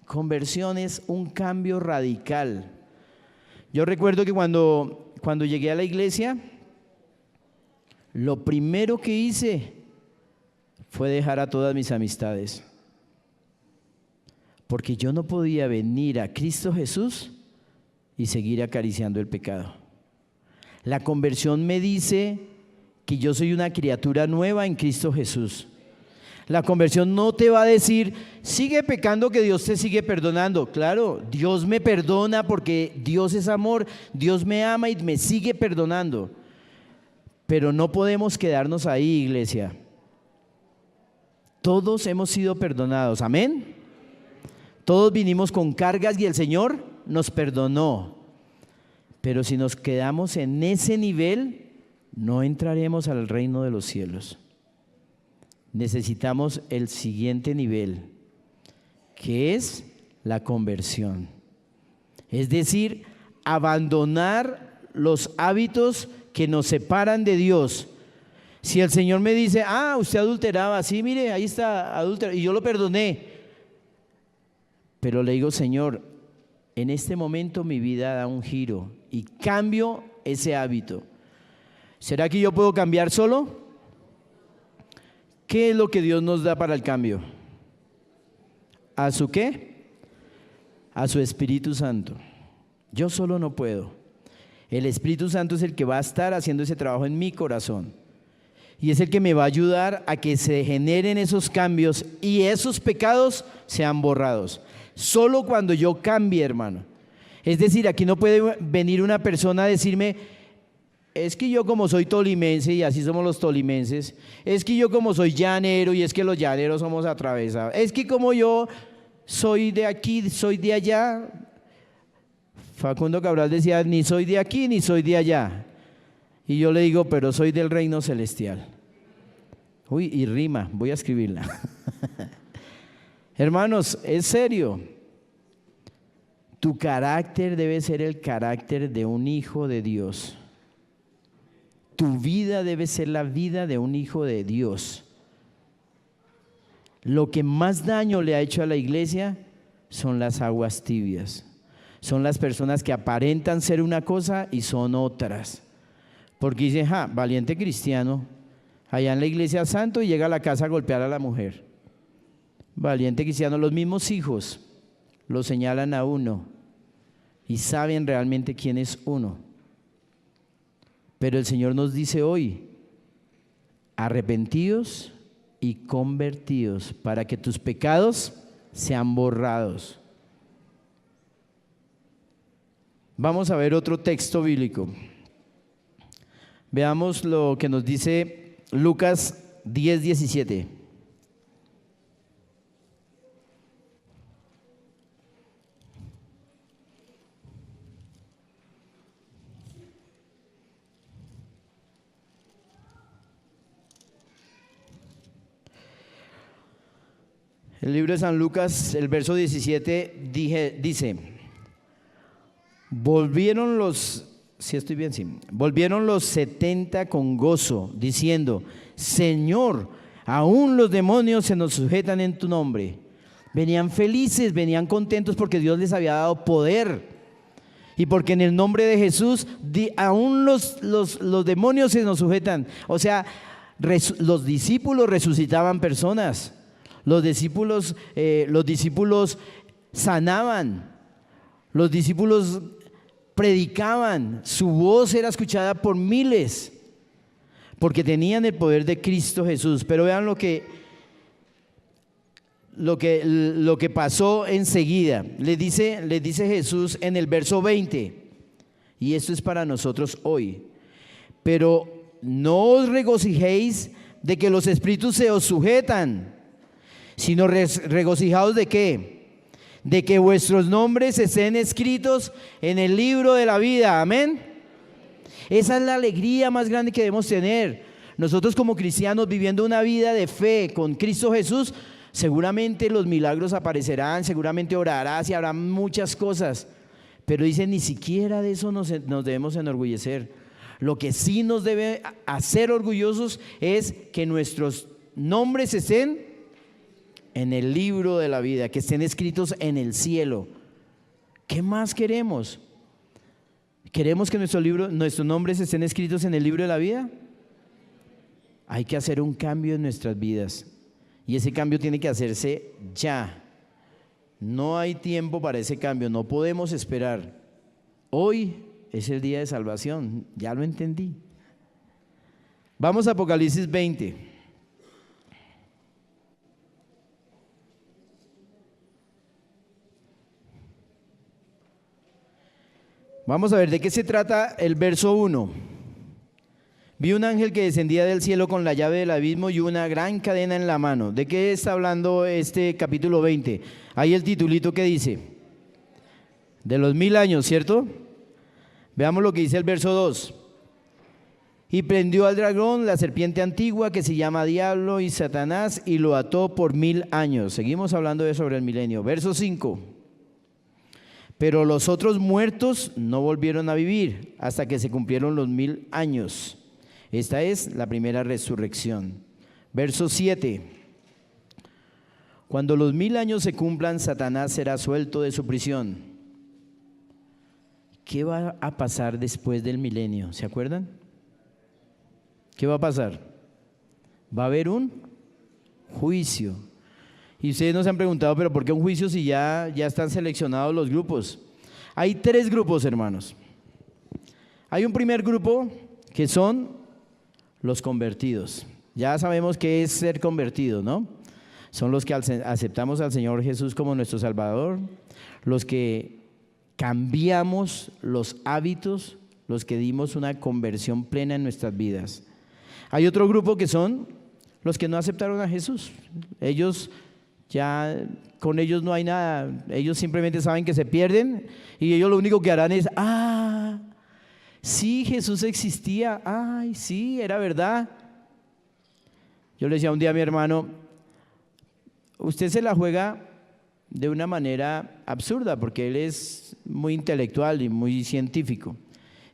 Conversión es un cambio radical. Yo recuerdo que cuando llegué a la iglesia, lo primero que hice fue dejar a todas mis amistades. Porque yo no podía venir a Cristo Jesús y seguir acariciando el pecado. La conversión me dice que yo soy una criatura nueva en Cristo Jesús. La conversión no te va a decir, sigue pecando que Dios te sigue perdonando. Claro, Dios me perdona porque Dios es amor, Dios me ama y me sigue perdonando. Pero no podemos quedarnos ahí, iglesia. Todos hemos sido perdonados, amén. Todos vinimos con cargas y el Señor nos perdonó. Pero si nos quedamos en ese nivel, no entraremos al reino de los cielos. Necesitamos el siguiente nivel, que es la conversión. Es decir, abandonar los hábitos que nos separan de Dios. Si el Señor me dice, usted adulteraba, sí, mire, ahí está, adulterado, y yo lo perdoné. Pero le digo, Señor, en este momento mi vida da un giro y cambio ese hábito. ¿Será que yo puedo cambiar solo? ¿Qué es lo que Dios nos da para el cambio? ¿A su qué? A su Espíritu Santo. Yo solo no puedo. El Espíritu Santo es el que va a estar haciendo ese trabajo en mi corazón. Y es el que me va a ayudar a que se generen esos cambios y esos pecados sean borrados. Solo cuando yo cambie, hermano. Es decir, aquí no puede venir una persona a decirme, es que yo como soy tolimense y así somos los tolimenses, es que yo como soy llanero y es que los llaneros somos atravesados, es que como yo soy de aquí, soy de allá. Facundo Cabral decía, ni soy de aquí ni soy de allá. Y yo le digo, pero soy del reino celestial. Uy, y rima, voy a escribirla. Hermanos, es serio. Tu carácter debe ser el carácter de un hijo de Dios. Tu vida debe ser la vida de un hijo de Dios. Lo que más daño le ha hecho a la iglesia son las aguas tibias. Son las personas que aparentan ser una cosa y son otras. Porque dicen, valiente cristiano, allá en la iglesia santo y llega a la casa a golpear a la mujer. Valiente cristiano, los mismos hijos lo señalan a uno y saben realmente quién es uno. Pero el Señor nos dice hoy, arrepentidos y convertidos para que tus pecados sean borrados. Vamos a ver otro texto bíblico. Veamos lo que nos dice Lucas 10:17. El libro de San Lucas, el verso 17 dice, Volvieron los, si estoy bien, sí, volvieron los 70 con gozo, diciendo: Señor, aún los demonios se nos sujetan en tu nombre. Venían felices, venían contentos porque Dios les había dado poder. Y porque en el nombre de Jesús, aún los demonios se nos sujetan. O sea, los discípulos resucitaban personas. Los discípulos sanaban. Los discípulos predicaban. Su voz era escuchada por miles. Porque tenían el poder de Cristo Jesús. Pero vean lo que pasó enseguida. Le dice Jesús en el verso 20, y esto es para nosotros hoy: pero no os regocijéis de que los espíritus se os sujetan, sino regocijaos ¿de qué? De que vuestros nombres estén escritos en el libro de la vida. Amén. Esa es la alegría más grande que debemos tener. Nosotros como cristianos, viviendo una vida de fe con Cristo Jesús, seguramente los milagros aparecerán, seguramente orarás y habrá muchas cosas. Pero dice, ni siquiera de eso nos debemos enorgullecer. Lo que sí nos debe hacer orgullosos es que nuestros nombres estén en el libro de la vida, que estén escritos en el cielo. ¿Qué más queremos? ¿Queremos que nuestros nombres estén escritos en el libro de la vida? Hay que hacer un cambio en nuestras vidas. Y ese cambio tiene que hacerse ya. No hay tiempo para ese cambio, no podemos esperar. Hoy es el día de salvación, ya lo entendí. Vamos a Apocalipsis 20. Vamos a ver de qué se trata el verso 1. Vi un ángel que descendía del cielo con la llave del abismo y una gran cadena en la mano. ¿De qué está hablando este capítulo 20? Ahí el titulito que dice: de los 1000 años, ¿cierto? Veamos lo que dice el verso 2. Y prendió al dragón, la serpiente antigua, que se llama Diablo y Satanás, y lo ató por 1000 años. Seguimos hablando sobre el milenio. Verso 5. Pero los otros muertos no volvieron a vivir hasta que se cumplieron los 1000 años. Esta es la primera resurrección. Verso 7. Cuando los 1000 años se cumplan, Satanás será suelto de su prisión. ¿Qué va a pasar después del milenio? ¿Se acuerdan? ¿Qué va a pasar? Va a haber un juicio. Y ustedes nos han preguntado, ¿pero por qué un juicio si ya están seleccionados los grupos? Hay 3 grupos, hermanos. Hay un primer grupo que son los convertidos. Ya sabemos qué es ser convertido, ¿no? Son los que aceptamos al Señor Jesús como nuestro Salvador, los que cambiamos los hábitos, los que dimos una conversión plena en nuestras vidas. Hay otro grupo que son los que no aceptaron a Jesús. Con ellos no hay nada. Ellos simplemente saben que se pierden y ellos lo único que harán es: sí, Jesús existía, ay, sí, era verdad. Yo le decía un día a mi hermano: usted se la juega de una manera absurda porque él es muy intelectual y muy científico.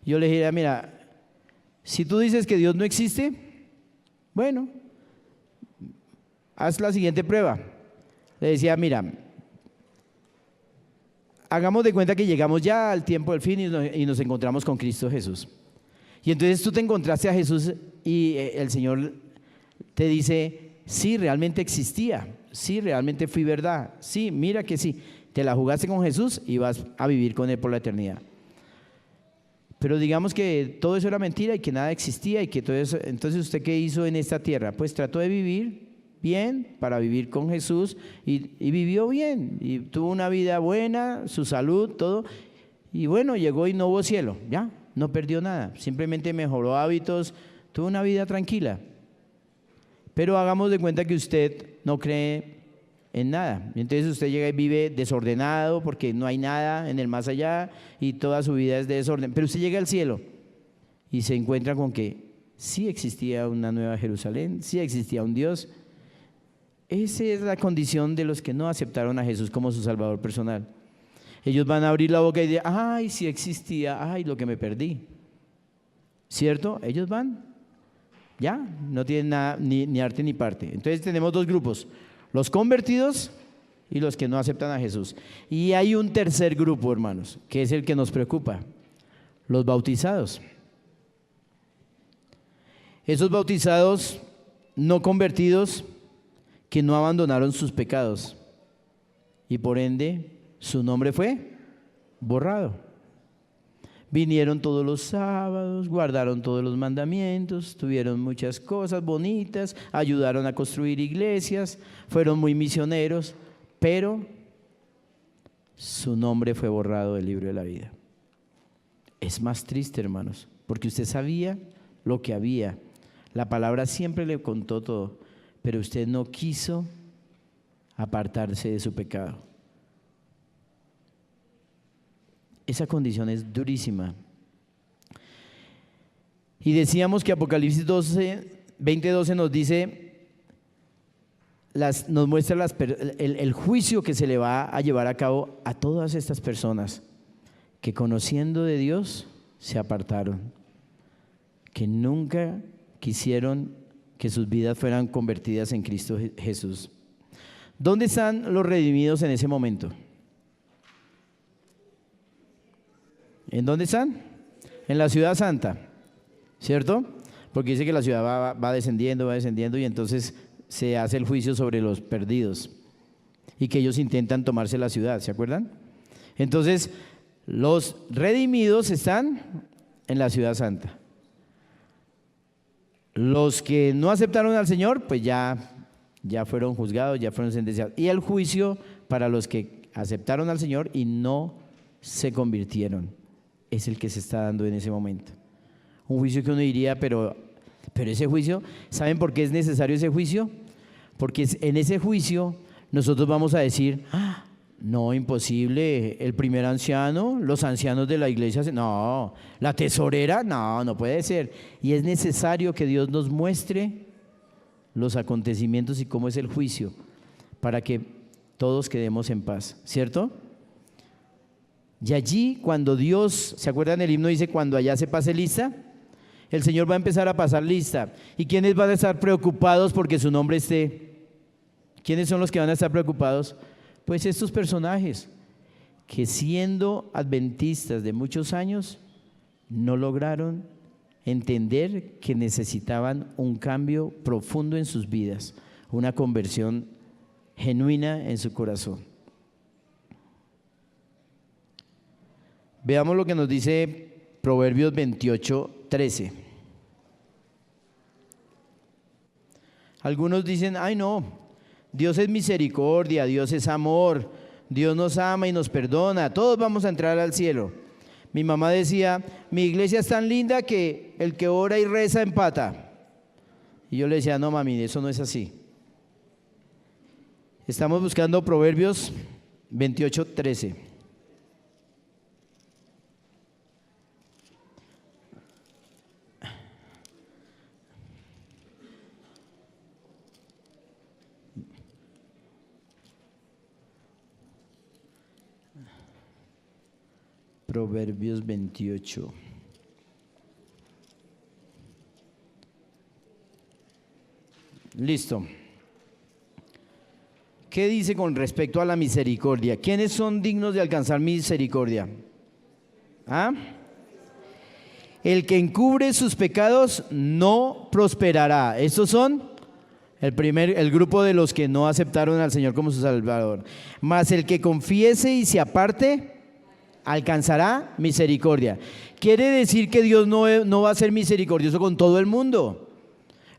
Yo le dije: mira, si tú dices que Dios no existe, bueno, haz la siguiente prueba. Le decía: mira, hagamos de cuenta que llegamos ya al tiempo del fin y nos encontramos con Cristo Jesús. Y entonces tú te encontraste a Jesús y el Señor te dice: sí, realmente existía, sí, realmente fui verdad, sí, mira que sí, te la jugaste con Jesús y vas a vivir con Él por la eternidad. Pero digamos que todo eso era mentira y que nada existía y que todo eso. Entonces, ¿usted qué hizo en esta tierra? Pues trató de vivir bien para vivir con Jesús y vivió bien y tuvo una vida buena, su salud, todo, y bueno, llegó y no hubo cielo, ya, no perdió nada, simplemente mejoró hábitos, tuvo una vida tranquila. Pero hagamos de cuenta que usted no cree en nada, entonces usted llega y vive desordenado porque no hay nada en el más allá y toda su vida es de desorden, pero usted llega al cielo y se encuentra con que sí existía una nueva Jerusalén, sí existía un Dios. Esa es la condición de los que no aceptaron a Jesús como su Salvador personal. Ellos van a abrir la boca y decir, ay, sí existía, ay, lo que me perdí. ¿Cierto? Ellos van, ya, no tienen nada, ni arte ni parte. Entonces tenemos dos grupos, los convertidos y los que no aceptan a Jesús. Y hay un tercer grupo, hermanos, que es el que nos preocupa, los bautizados. Esos bautizados no convertidos que no abandonaron sus pecados y por ende su nombre fue borrado. Vinieron todos los sábados, guardaron todos los mandamientos, tuvieron muchas cosas bonitas, ayudaron a construir iglesias, fueron muy misioneros, pero su nombre fue borrado del libro de la vida. Es más triste, hermanos, porque usted sabía lo que había. La palabra siempre le contó todo, pero usted no quiso apartarse de su pecado. Esa condición es durísima. Y decíamos que Apocalipsis 20:12 nos dice, nos muestra el juicio que se le va a llevar a cabo a todas estas personas que conociendo de Dios se apartaron, que nunca quisieron que sus vidas fueran convertidas en Cristo Jesús. ¿Dónde están los redimidos en ese momento? ¿En dónde están? En la ciudad santa, ¿cierto? Porque dice que la ciudad va descendiendo y entonces se hace el juicio sobre los perdidos y que ellos intentan tomarse la ciudad, ¿se acuerdan? Entonces, los redimidos están en la ciudad santa. Los que no aceptaron al Señor, pues ya fueron juzgados, ya fueron sentenciados. Y el juicio para los que aceptaron al Señor y no se convirtieron, es el que se está dando en ese momento. Un juicio que uno diría, pero ese juicio, ¿saben por qué es necesario ese juicio? Porque en ese juicio nosotros vamos a decir, no, imposible, el primer anciano, los ancianos de la iglesia, no, la tesorera, no puede ser. Y es necesario que Dios nos muestre los acontecimientos y cómo es el juicio, para que todos quedemos en paz, ¿cierto? Y allí, cuando Dios, ¿se acuerdan? El himno dice, cuando allá se pase lista, el Señor va a empezar a pasar lista. ¿Y quiénes van a estar preocupados porque su nombre esté? ¿Quiénes son los que van a estar preocupados? Pues estos personajes que siendo adventistas de muchos años, no lograron entender que necesitaban un cambio profundo en sus vidas, una conversión genuina en su corazón. Veamos lo que nos dice Proverbios 28:13. Algunos dicen, ay no, Dios es misericordia, Dios es amor, Dios nos ama y nos perdona, todos vamos a entrar al cielo. Mi mamá decía, mi iglesia es tan linda que el que ora y reza empata. Y yo le decía, no mami, eso no es así. Estamos buscando Proverbios 28:13. Proverbios 28. Listo. ¿Qué dice con respecto a la misericordia? ¿Quiénes son dignos de alcanzar misericordia? El que encubre sus pecados no prosperará. Estos son el grupo de los que no aceptaron al Señor como su Salvador. Mas el que confiese y se aparte alcanzará misericordia. Quiere decir que Dios no va a ser misericordioso con todo el mundo.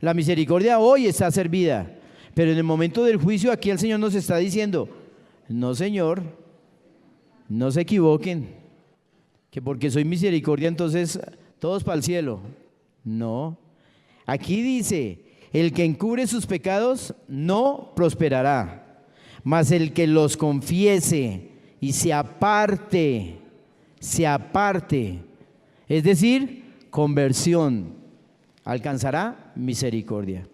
La misericordia hoy está servida, pero en el momento del juicio aquí el Señor nos está diciendo, no Señor, no se equivoquen, que porque soy misericordia entonces todos para el cielo. No, aquí dice, el que encubre sus pecados no prosperará, mas el que los confiese y se aparte, es decir, conversión, alcanzará misericordia.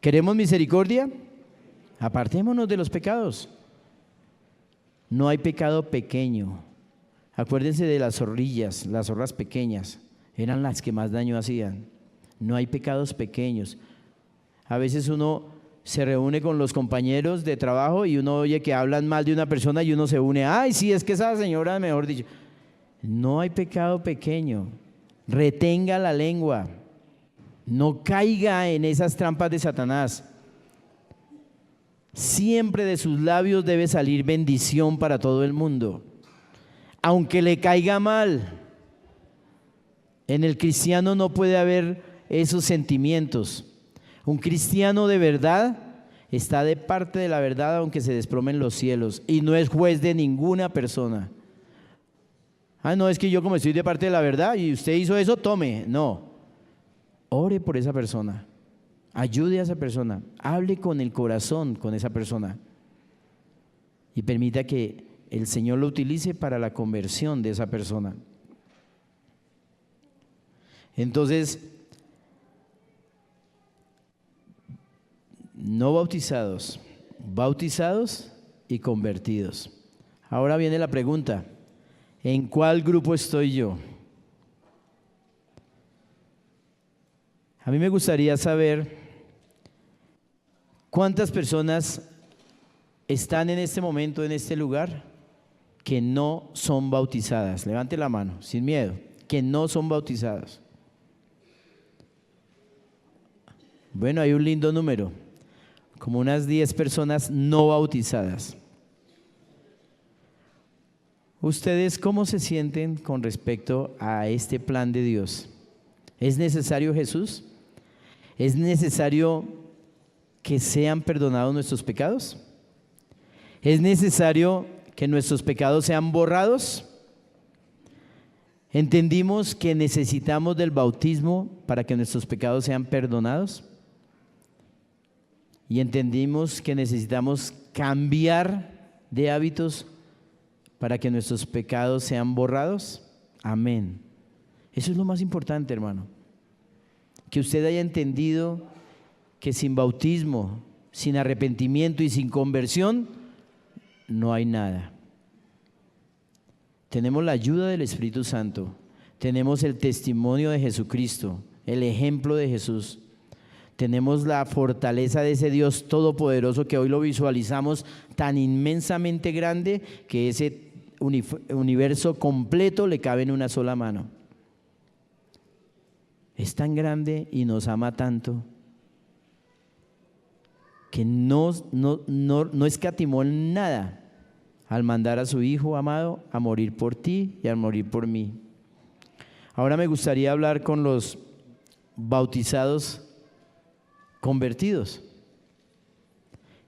¿Queremos misericordia? Apartémonos de los pecados. No hay pecado pequeño. Acuérdense de las zorrillas, las zorras pequeñas, eran las que más daño hacían. No hay pecados pequeños. A veces uno se reúne con los compañeros de trabajo y uno oye que hablan mal de una persona y uno se une. Ay, sí, es que esa señora, mejor dicho. No hay pecado pequeño. Retenga la lengua. No caiga en esas trampas de Satanás. Siempre de sus labios debe salir bendición para todo el mundo. Aunque le caiga mal, en el cristiano no puede haber esos sentimientos. Un cristiano de verdad está de parte de la verdad aunque se desplomen los cielos y no es juez de ninguna persona. Ah, no, es que yo como estoy de parte de la verdad y usted hizo eso, tome. No, ore por esa persona, ayude a esa persona, hable con el corazón con esa persona y permita que el Señor lo utilice para la conversión de esa persona. Entonces, no bautizados, bautizados y convertidos. Ahora viene la pregunta, ¿en cuál grupo estoy yo? A mí me gustaría saber cuántas personas están en este momento, en este lugar, que no son bautizadas. Levante la mano, sin miedo, que no son bautizadas. Bueno, hay un lindo número, como unas 10 personas no bautizadas. ¿Ustedes cómo se sienten con respecto a este plan de Dios? ¿Es necesario Jesús? ¿Es necesario que sean perdonados nuestros pecados? ¿Es necesario que nuestros pecados sean borrados? ¿Entendimos que necesitamos del bautismo para que nuestros pecados sean perdonados? Y entendimos que necesitamos cambiar de hábitos para que nuestros pecados sean borrados. Amén. Eso es lo más importante, hermano. Que usted haya entendido que sin bautismo, sin arrepentimiento y sin conversión, no hay nada. Tenemos la ayuda del Espíritu Santo, tenemos el testimonio de Jesucristo, el ejemplo de Jesús. Tenemos la fortaleza de ese Dios todopoderoso que hoy lo visualizamos tan inmensamente grande que ese universo completo le cabe en una sola mano. Es tan grande y nos ama tanto que no escatimó en nada al mandar a su Hijo amado a morir por ti y a morir por mí. Ahora me gustaría hablar con los bautizados convertidos.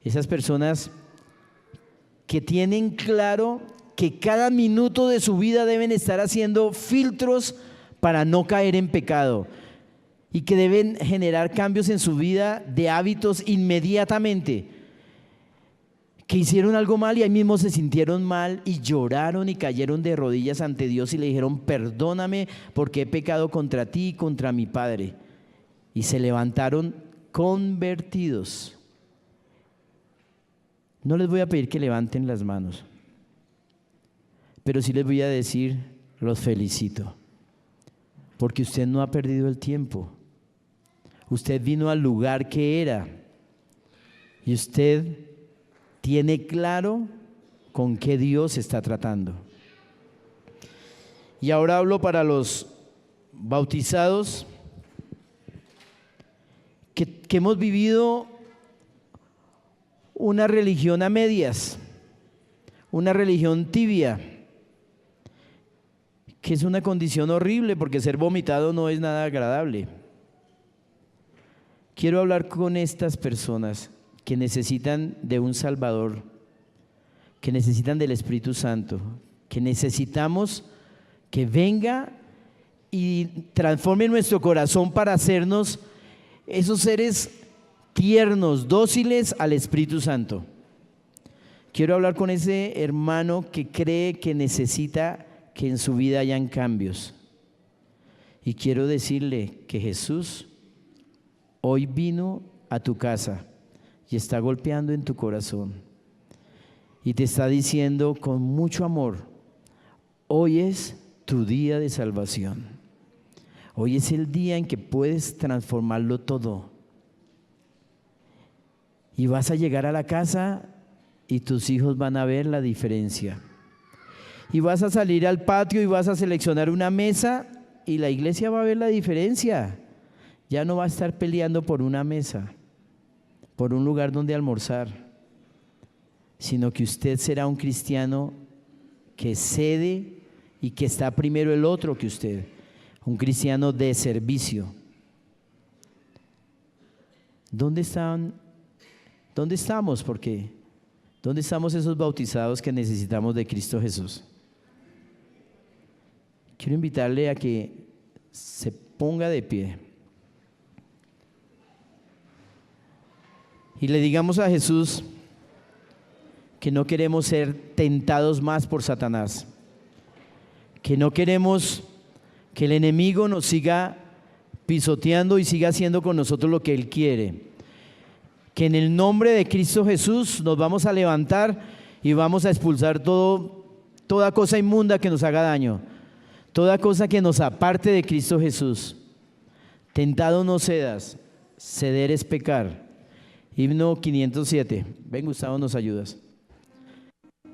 Esas personas que tienen claro que cada minuto de su vida deben estar haciendo filtros para no caer en pecado y que deben generar cambios en su vida de hábitos inmediatamente. Que hicieron algo mal y ahí mismo se sintieron mal y lloraron y cayeron de rodillas ante Dios y le dijeron: perdóname porque he pecado contra ti y contra mi Padre. Y se levantaron convertidos. No les voy a pedir que levanten las manos, pero sí les voy a decir: los felicito, porque usted no ha perdido el tiempo. Usted vino al lugar que era y usted tiene claro con qué Dios está tratando. Y ahora hablo para los bautizados que hemos vivido una religión a medias, una religión tibia, que es una condición horrible porque ser vomitado no es nada agradable. Quiero hablar con estas personas que necesitan de un Salvador, que necesitan del Espíritu Santo, que necesitamos que venga y transforme nuestro corazón para hacernos esos seres tiernos, dóciles al Espíritu Santo. Quiero hablar con ese hermano que cree que necesita que en su vida hayan cambios. Y quiero decirle que Jesús hoy vino a tu casa y está golpeando en tu corazón. y te está diciendo con mucho amor: hoy es tu día de salvación. Hoy es el día en que puedes transformarlo todo. Y vas a llegar a la casa y tus hijos van a ver la diferencia. Y vas a salir al patio y vas a seleccionar una mesa y la iglesia va a ver la diferencia. Ya no va a estar peleando por una mesa, por un lugar donde almorzar, sino que usted será un cristiano que cede y que está primero el otro que usted, un cristiano de servicio. ¿Dónde estamos? Porque ¿dónde estamos esos bautizados que necesitamos de Cristo Jesús? Quiero invitarle a que se ponga de pie y le digamos a Jesús que no queremos ser tentados más por Satanás, que no queremos que el enemigo nos siga pisoteando y siga haciendo con nosotros lo que él quiere, que en el nombre de Cristo Jesús nos vamos a levantar y vamos a expulsar toda cosa inmunda que nos haga daño, toda cosa que nos aparte de Cristo Jesús. Tentado no cedas, ceder es pecar. Himno 507. Ven, Gustavo, nos ayudas.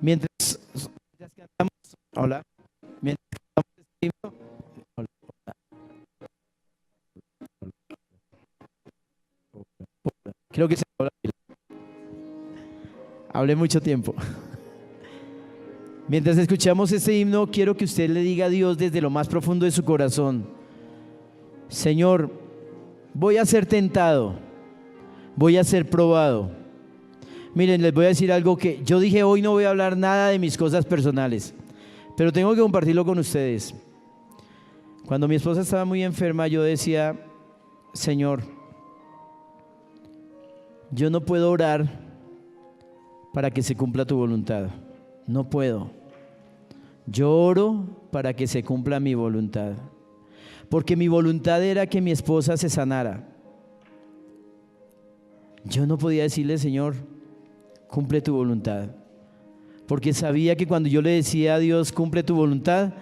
Mientras cantamos, hola. Mientras cantamos este himno, hola. Creo que se habla. Hablé mucho tiempo. Mientras escuchamos este himno, quiero que usted le diga a Dios desde lo más profundo de su corazón: Señor, voy a ser tentado, voy a ser probado. Miren, les voy a decir algo que yo dije: hoy no voy a hablar nada de mis cosas personales, pero tengo que compartirlo con ustedes. Cuando mi esposa estaba muy enferma, yo decía: Señor, yo no puedo orar para que se cumpla tu voluntad, no puedo. Yo oro para que se cumpla mi voluntad, porque mi voluntad era que mi esposa se sanara. Yo no podía decirle: Señor, cumple tu voluntad, porque sabía que cuando yo le decía a Dios: cumple tu voluntad,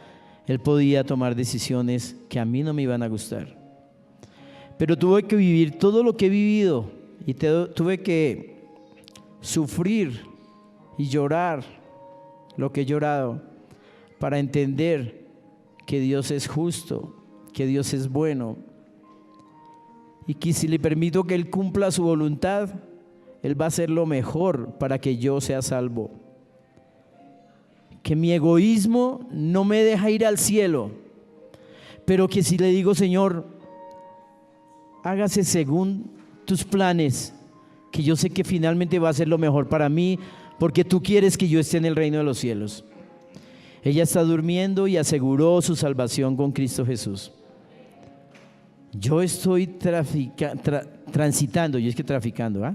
Él podía tomar decisiones que a mí no me iban a gustar. Pero tuve que vivir todo lo que he vivido y tuve que sufrir y llorar lo que he llorado para entender que Dios es justo, que Dios es bueno, y que si le permito que Él cumpla su voluntad, Él va a hacer lo mejor para que yo sea salvo. Que mi egoísmo no me deja ir al cielo, pero que si le digo: Señor, hágase según tus planes, que yo sé que finalmente va a ser lo mejor para mí, porque tú quieres que yo esté en el reino de los cielos. Ella está durmiendo y aseguró su salvación con Cristo Jesús. Yo estoy transitando, yo es que traficando, ¿ah?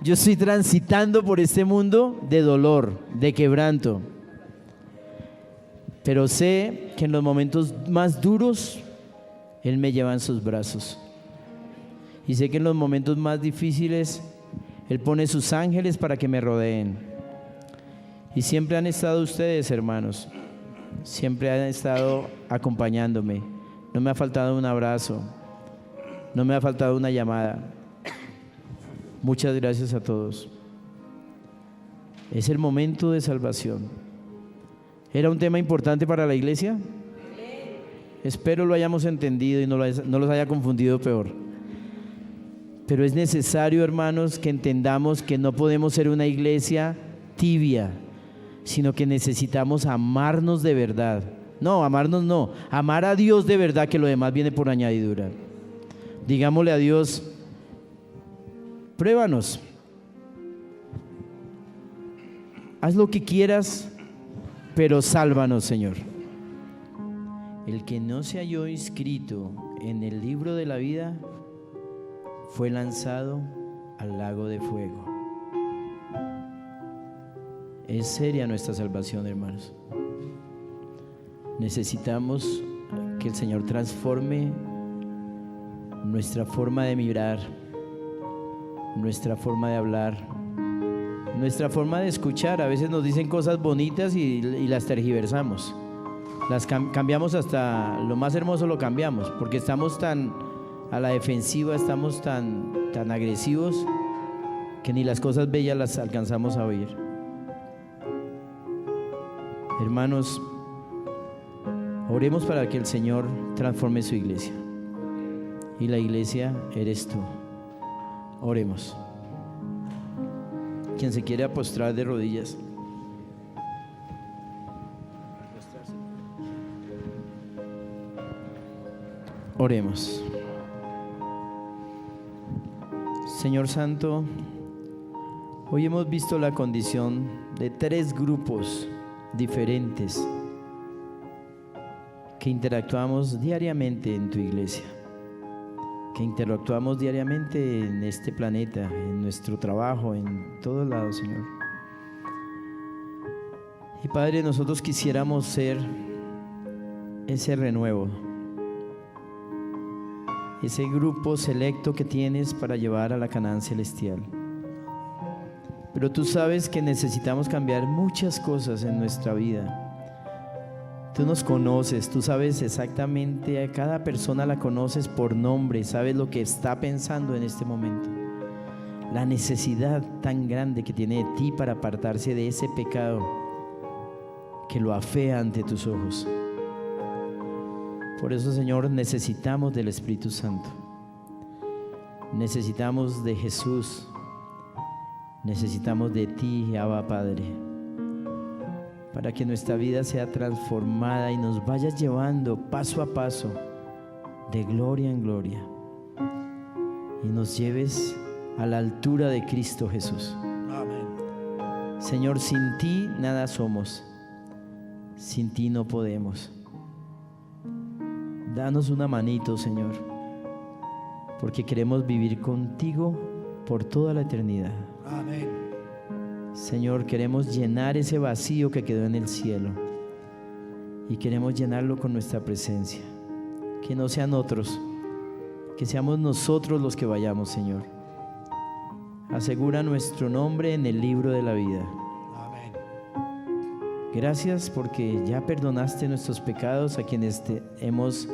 Yo estoy transitando por este mundo de dolor, de quebranto, pero sé que en los momentos más duros Él me lleva en sus brazos, y sé que en los momentos más difíciles Él pone sus ángeles para que me rodeen. Y siempre han estado ustedes, hermanos, siempre han estado acompañándome. No me ha faltado un abrazo, no me ha faltado una llamada. Muchas gracias a todos. Es el momento de salvación. ¿Era un tema importante para la iglesia? Espero lo hayamos entendido y no los haya confundido peor. Pero es necesario, hermanos, que entendamos que no podemos ser una iglesia tibia, sino que necesitamos amarnos de verdad. No, amarnos no, amar a Dios de verdad, que lo demás viene por añadidura. Digámosle a Dios: pruébanos, haz lo que quieras, pero sálvanos, Señor. El que no se halló inscrito en el libro de la vida fue lanzado al lago de fuego. Es seria nuestra salvación, hermanos. Necesitamos que el Señor transforme nuestra forma de mirar, nuestra forma de hablar, Nuestra forma de escuchar, a veces nos dicen cosas bonitas y las tergiversamos. Las cambiamos, hasta lo más hermoso lo cambiamos, porque estamos tan a la defensiva, estamos tan agresivos, que ni las cosas bellas las alcanzamos a oír. Hermanos, oremos para que el Señor transforme su iglesia. Y la iglesia eres tú. Oremos. Quien se quiere postrar de rodillas. Oremos. Señor Santo, hoy hemos visto la condición de 3 grupos diferentes que interactuamos diariamente en tu iglesia, que interactuamos diariamente en este planeta, en nuestro trabajo, en todos lados, Señor. Y Padre, nosotros quisiéramos ser ese renuevo, ese grupo selecto que tienes para llevar a la Canaán celestial. Pero tú sabes que necesitamos cambiar muchas cosas en nuestra vida. Tú nos conoces, tú sabes exactamente, a cada persona la conoces por nombre, sabes lo que está pensando en este momento, la necesidad tan grande que tiene de ti para apartarse de ese pecado que lo afea ante tus ojos. Por eso, Señor, necesitamos del Espíritu Santo, necesitamos de Jesús, necesitamos de ti, Abba Padre, para que nuestra vida sea transformada y nos vayas llevando paso a paso, de gloria en gloria, y nos lleves a la altura de Cristo Jesús. Amén. Señor, sin ti nada somos, sin ti no podemos. Danos una manito, Señor, porque queremos vivir contigo por toda la eternidad. Amén. Señor, queremos llenar ese vacío que quedó en el cielo y queremos llenarlo con nuestra presencia. Que no sean otros, que seamos nosotros los que vayamos, Señor. Asegura nuestro nombre en el libro de la vida. Amén. Gracias porque ya perdonaste nuestros pecados a quienes te hemos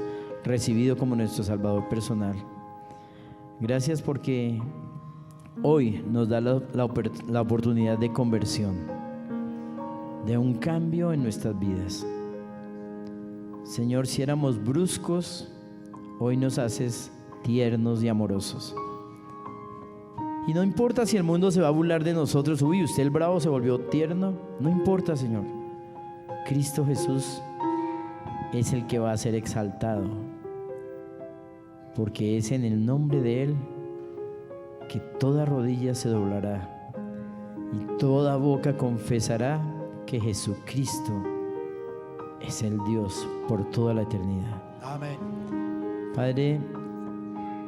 recibido como nuestro Salvador personal. Gracias porque hoy nos da la oportunidad de conversión, de un cambio en nuestras vidas. Señor, si éramos bruscos, hoy nos haces tiernos y amorosos. Y no importa si el mundo se va a burlar de nosotros. Uy, usted el bravo se volvió tierno. No importa, Señor. Cristo Jesús es el que va a ser exaltado, porque es en el nombre de Él que toda rodilla se doblará y toda boca confesará que Jesucristo es el Dios por toda la eternidad. Amén. Padre,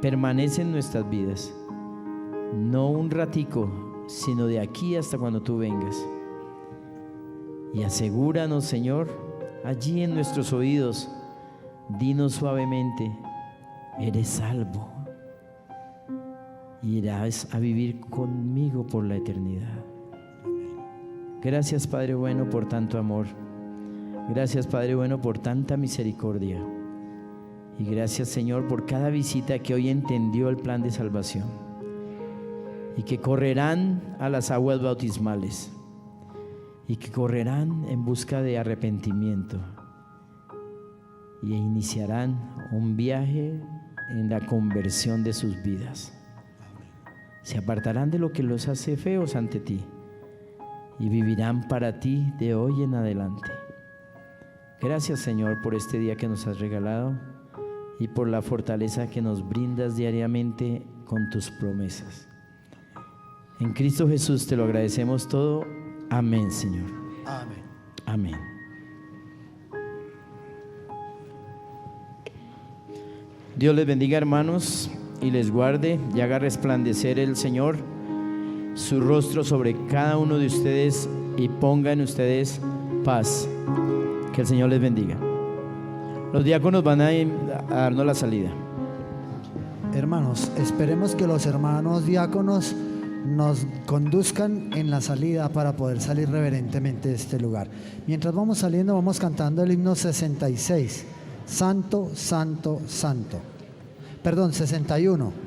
permanece en nuestras vidas, no un ratico, sino de aquí hasta cuando tú vengas. Y asegúranos, Señor, allí en nuestros oídos, dinos suavemente: eres salvo y irás a vivir conmigo por la eternidad. Gracias, Padre bueno, por tanto amor. Gracias, Padre bueno, por tanta misericordia. Y gracias, Señor, por cada visita que hoy entendió el plan de salvación y que correrán a las aguas bautismales y que correrán en busca de arrepentimiento y iniciarán un viaje en la conversión de sus vidas. Se apartarán de lo que los hace feos ante ti y vivirán para ti de hoy en adelante. Gracias, Señor, por este día que nos has regalado y por la fortaleza que nos brindas diariamente con tus promesas. En Cristo Jesús te lo agradecemos todo. Amén, Señor. Amén. Amén. Dios les bendiga, hermanos, y les guarde y haga resplandecer el Señor su rostro sobre cada uno de ustedes y ponga en ustedes paz. Que el Señor les bendiga. Los diáconos van a darnos la salida. Hermanos, esperemos que los hermanos diáconos nos conduzcan en la salida para poder salir reverentemente de este lugar. Mientras vamos saliendo, vamos cantando el himno 66. Santo, santo, santo. Perdón, 61.